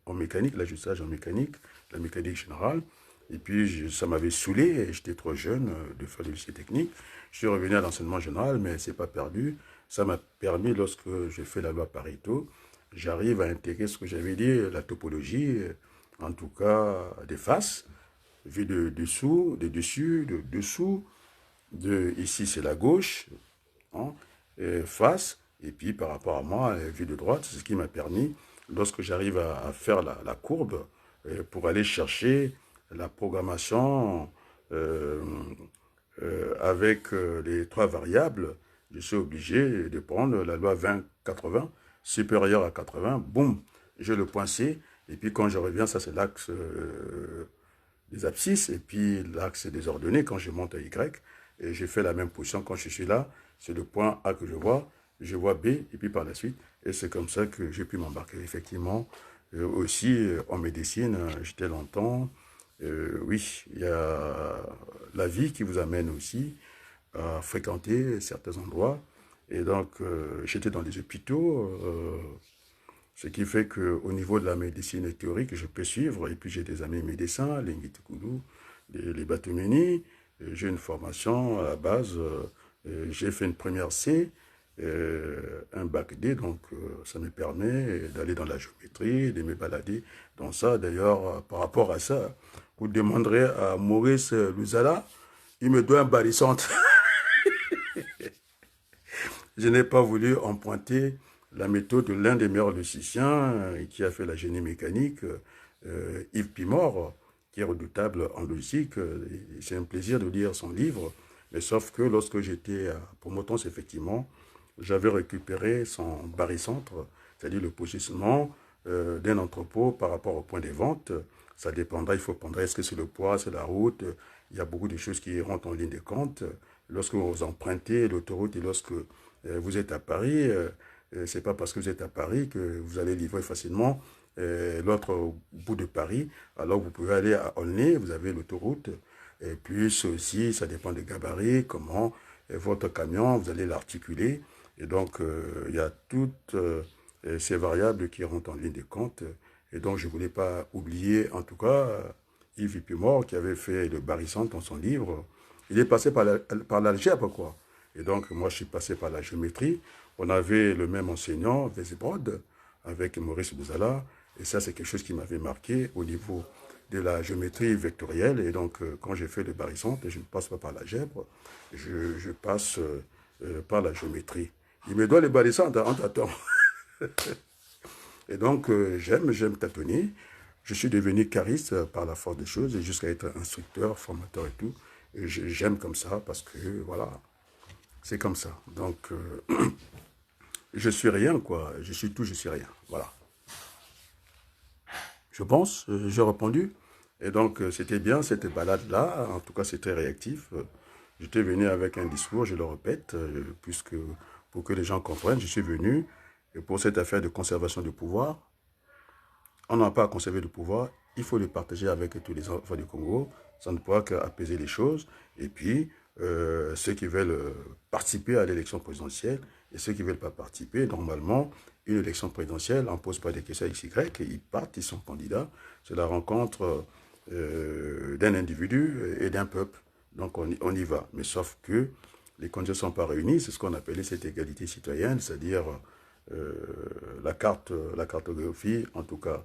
en mécanique, la mécanique générale. Et puis, ça m'avait saoulé, et j'étais trop jeune de faire le lycée technique. Je suis revenu à l'enseignement général, mais c'est pas perdu. Ça m'a permis, lorsque j'ai fait la loi Pareto, j'arrive à intégrer ce que j'avais dit, la topologie, en tout cas des faces, vue de dessous, de dessus, de dessous, ici c'est la gauche, hein, face, et puis par rapport à moi, vue de droite, c'est ce qui m'a permis, lorsque j'arrive à faire la courbe, pour aller chercher la programmation avec les trois variables, je suis obligé de prendre la loi 20-80, supérieure à 80, boum, je le point C, et puis quand je reviens, ça c'est l'axe des abscisses, et puis l'axe des ordonnées, quand je monte à Y, et j'ai fait la même position quand je suis là, c'est le point A que je vois B, et puis par la suite, et c'est comme ça que j'ai pu m'embarquer. Effectivement, aussi en médecine, j'étais longtemps, oui, il y a la vie qui vous amène aussi à fréquenter certains endroits, et donc j'étais dans des hôpitaux, ce qui fait qu'au niveau de la médecine théorique, je peux suivre. Et puis j'ai des amis médecins, les Ngitikoulou, les Batumeni. J'ai une formation à la base. J'ai fait une première C, un bac D. Donc ça me permet d'aller dans la géométrie, de me balader dans ça. D'ailleurs, par rapport à ça, vous demanderez à Maurice Luzala, il me doit un barissante. Je n'ai pas voulu emprunter la méthode de l'un des meilleurs logiciens qui a fait la génie mécanique, Yves Pimor, qui est redoutable en logistique. C'est un plaisir de lire son livre. Mais sauf que lorsque j'étais à Promotance, effectivement, j'avais récupéré son barycentre, c'est-à-dire le positionnement d'un entrepôt par rapport au point des ventes. Ça dépendra, il faut prendre, est-ce que c'est le poids, c'est la route. Il y a beaucoup de choses qui rentrent en ligne de compte. Lorsque vous empruntez l'autoroute et lorsque vous êtes à Paris, c'est pas parce que vous êtes à Paris que vous allez livrer facilement l'autre bout de Paris. Alors vous pouvez aller à Aulnay, vous avez l'autoroute. Et puis aussi, ça dépend des gabarits, comment votre camion, vous allez l'articuler. Et donc, il y a toutes ces variables qui rentrent en ligne de compte. Et donc, je ne voulais pas oublier, en tout cas, Yves Ipimor, qui avait fait le barycentre dans son livre. Il est passé par l'algèbre, quoi. Et donc, moi, je suis passé par la géométrie. On avait le même enseignant, Vézébrod, avec Maurice Bouzala. Et ça, c'est quelque chose qui m'avait marqué au niveau de la géométrie vectorielle. Et donc, quand j'ai fait le barycentre, je ne passe pas par l'algèbre, je passe par la géométrie. Il me doit les barycentres, on t'attend. Et donc, j'aime tâtonner. Je suis devenu chariste par la force des choses, jusqu'à être instructeur, formateur et tout. Et j'aime comme ça, parce que, voilà, c'est comme ça. Donc, je suis rien, quoi. Je suis tout, je suis rien. Voilà. Je pense, j'ai répondu. Et donc, c'était bien cette balade-là. En tout cas, c'était réactif. J'étais venu avec un discours, je le répète, puisque pour que les gens comprennent, je suis venu pour cette affaire de conservation du pouvoir. On n'a pas à conserver le pouvoir, il faut le partager avec tous les enfants du Congo. Ça ne pourra qu'apaiser les choses. Et puis, ceux qui veulent participer à l'élection présidentielle et ceux qui ne veulent pas participer, normalement, une élection présidentielle, on ne pose pas des questions XY, ils partent, ils sont candidats. C'est la rencontre d'un individu et d'un peuple. Donc, on y va. Mais sauf que les conditions ne sont pas réunies. C'est ce qu'on appelait cette égalité citoyenne, c'est-à-dire la cartographie, en tout cas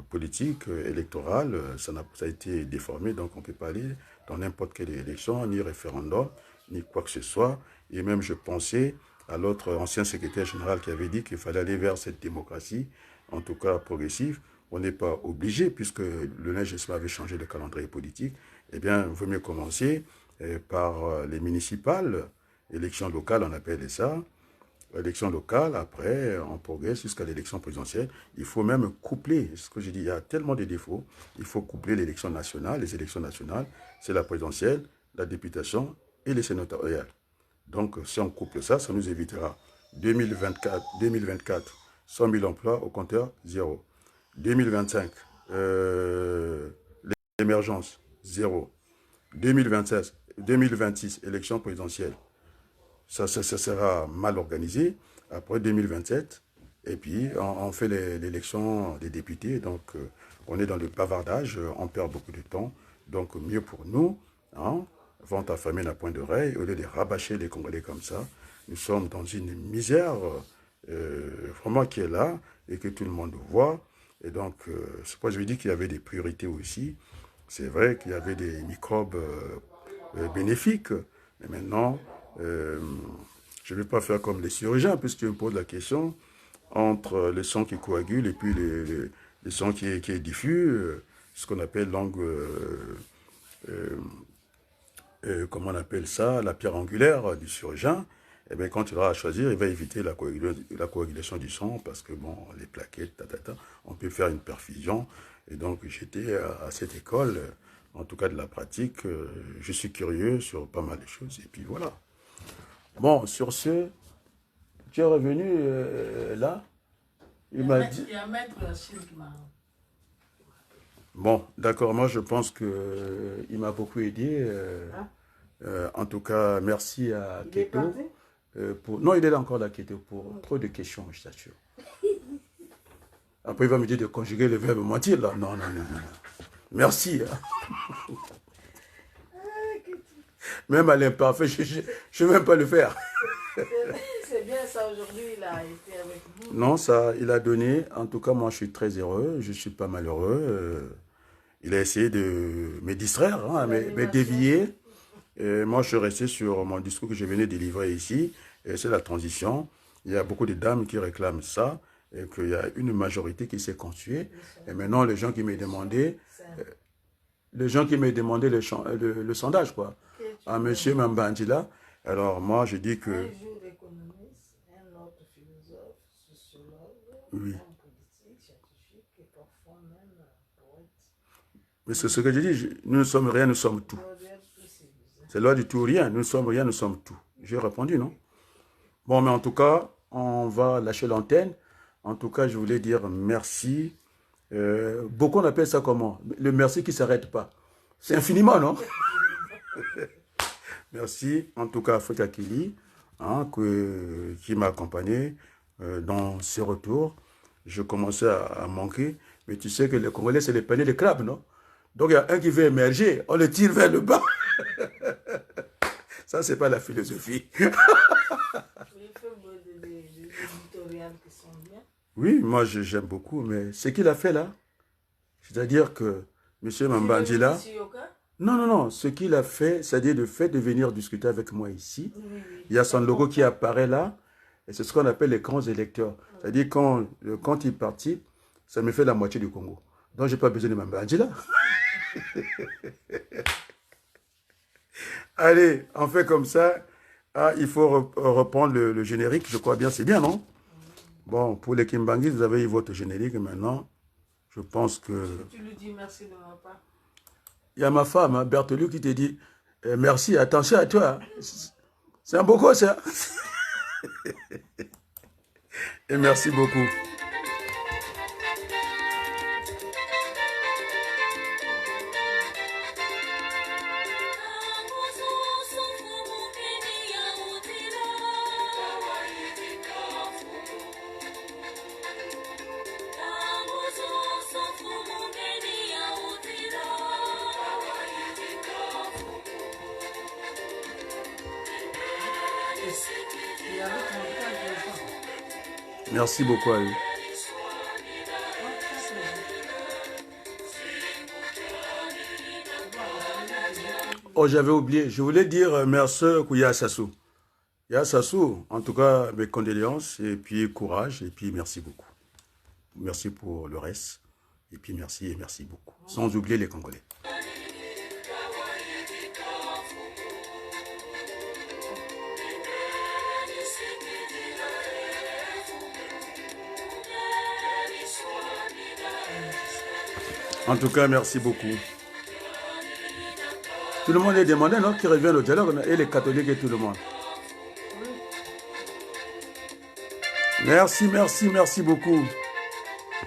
politique, électorale, ça a été déformé, donc on ne peut pas aller dans n'importe quelle élection, ni référendum, ni quoi que ce soit. Et même je pensais à l'autre ancien secrétaire général qui avait dit qu'il fallait aller vers cette démocratie, en tout cas progressive. On n'est pas obligé, puisque le NGSMA avait changé le calendrier politique. Eh bien, il vaut mieux commencer par les municipales, élections locales, on appelle ça. Élection locale, après, on progresse jusqu'à l'élection présidentielle. Il faut même coupler, ce que je dis, il y a tellement de défauts. Il faut coupler l'élection nationale. Les élections nationales, c'est la présidentielle, la députation et les sénatoriales. Donc, si on couple ça, ça nous évitera 2024, 100 000 emplois au compteur, zéro. 2025, l'émergence, zéro. 2026, élection présidentielle. Ça sera mal organisé. Après 2027, et puis on fait l'élection des députés. Donc, on est dans le bavardage, on perd beaucoup de temps. Donc, mieux pour nous, hein, vente à famine à point d'oreille, au lieu de rabâcher les Congolais comme ça. Nous sommes dans une misère vraiment qui est là et que tout le monde voit. Et donc, c'est pourquoi je veux dire qu'il y avait des priorités aussi. C'est vrai qu'il y avait des microbes bénéfiques, mais maintenant, je ne vais pas faire comme les chirurgiens, puisque tu me poses la question entre le sang qui coagule et puis le sang qui est diffus, ce qu'on appelle l'angle, comment on appelle ça, la pierre angulaire du chirurgien. Eh bien, quand il aura à choisir, il va éviter la coagulation du sang, parce que, bon, les plaquettes, on peut faire une perfusion. Et donc, j'étais à cette école, en tout cas de la pratique. Je suis curieux sur pas mal de choses, et puis voilà. Bon, sur ce, tu es revenu là. Il m'a dit. Il y a un maître Achille qui m'a. Bon, d'accord, moi je pense qu'il m'a beaucoup aidé. En tout cas, merci à Il est Keto. parti? Non, il est là encore là, Keto, pour trop de questions, je t'assure. Après, il va me dire de conjuguer le verbe mentir, là. Non, non, non, non. Merci. Hein. Même à l'imparfait, je ne vais même pas le faire. C'est bien ça, aujourd'hui, il a été avec vous. Non, ça, il a donné. En tout cas, moi, je suis très heureux. Je ne suis pas malheureux. Il a essayé de me distraire, hein, me dévier. Et moi, je suis resté sur mon discours que je venais de délivrer ici. C'est la transition. Il y a beaucoup de dames qui réclament ça. Et qu'il y a une majorité qui s'est constituée. Et maintenant, les gens qui me demandaient... les gens qui me demandaient le sondage, quoi. Que tu À veux monsieur Mambandila. Alors, moi, je dis que, un jour économiste, un autre philosophe, sociologue, oui. homme politique, scientifique et parfois même poète. Mais c'est ce que je dis, nous ne sommes rien, nous sommes tout. Claudia Poussé. C'est loi du tout ou rien, nous ne sommes rien, nous sommes tout. J'ai répondu, non? Bon, mais en tout cas, on va lâcher l'antenne. En tout cas, je voulais dire merci. Beaucoup on appelle ça comment? Le merci qui ne s'arrête pas. C'est infiniment, non? Merci, en tout cas, Africa Kili, hein, qui m'a accompagné dans ses retours. Je commençais à manquer, mais tu sais que les Congolais, c'est les paniers de crabes, non? Donc, il y a un qui veut émerger, on le tire vers le bas. Ça, c'est pas la philosophie. Il fait des éditoriales qui sont bien. Oui, moi, j'aime beaucoup, mais ce qu'il a fait là, c'est-à-dire que M. Mambandila... Non, non, non. Ce qu'il a fait, c'est-à-dire le fait de venir discuter avec moi ici. Oui, oui. Il y a son logo qui apparaît là. Et c'est ce qu'on appelle les grands électeurs. C'est-à-dire quand il participe, ça me fait la moitié du Congo. Donc, je n'ai pas besoin de Mambandila. Allez, on fait comme ça. Ah, il faut reprendre le générique. Je crois bien, c'est bien, non? Bon, pour les Kimbangis, vous avez eu votre générique. Maintenant, je pense que... Tu lui dis merci de ma part. Il y a ma femme, hein, Berthelou, qui te dit merci, attention à toi. C'est un beau gosse, ça. Et merci beaucoup. Et avec mon frère, Merci beaucoup à lui. Oh, j'avais oublié. Je voulais dire merci Kouya Sassou. Ya Sassou, en tout cas, mes condoléances, et puis courage, et puis merci beaucoup. Merci pour le reste, et puis merci et merci beaucoup. Sans oublier les Congolais. En tout cas, merci beaucoup. Tout le monde est demandé, non, qui revient au dialogue, et les catholiques et tout le monde. Merci, merci, merci beaucoup.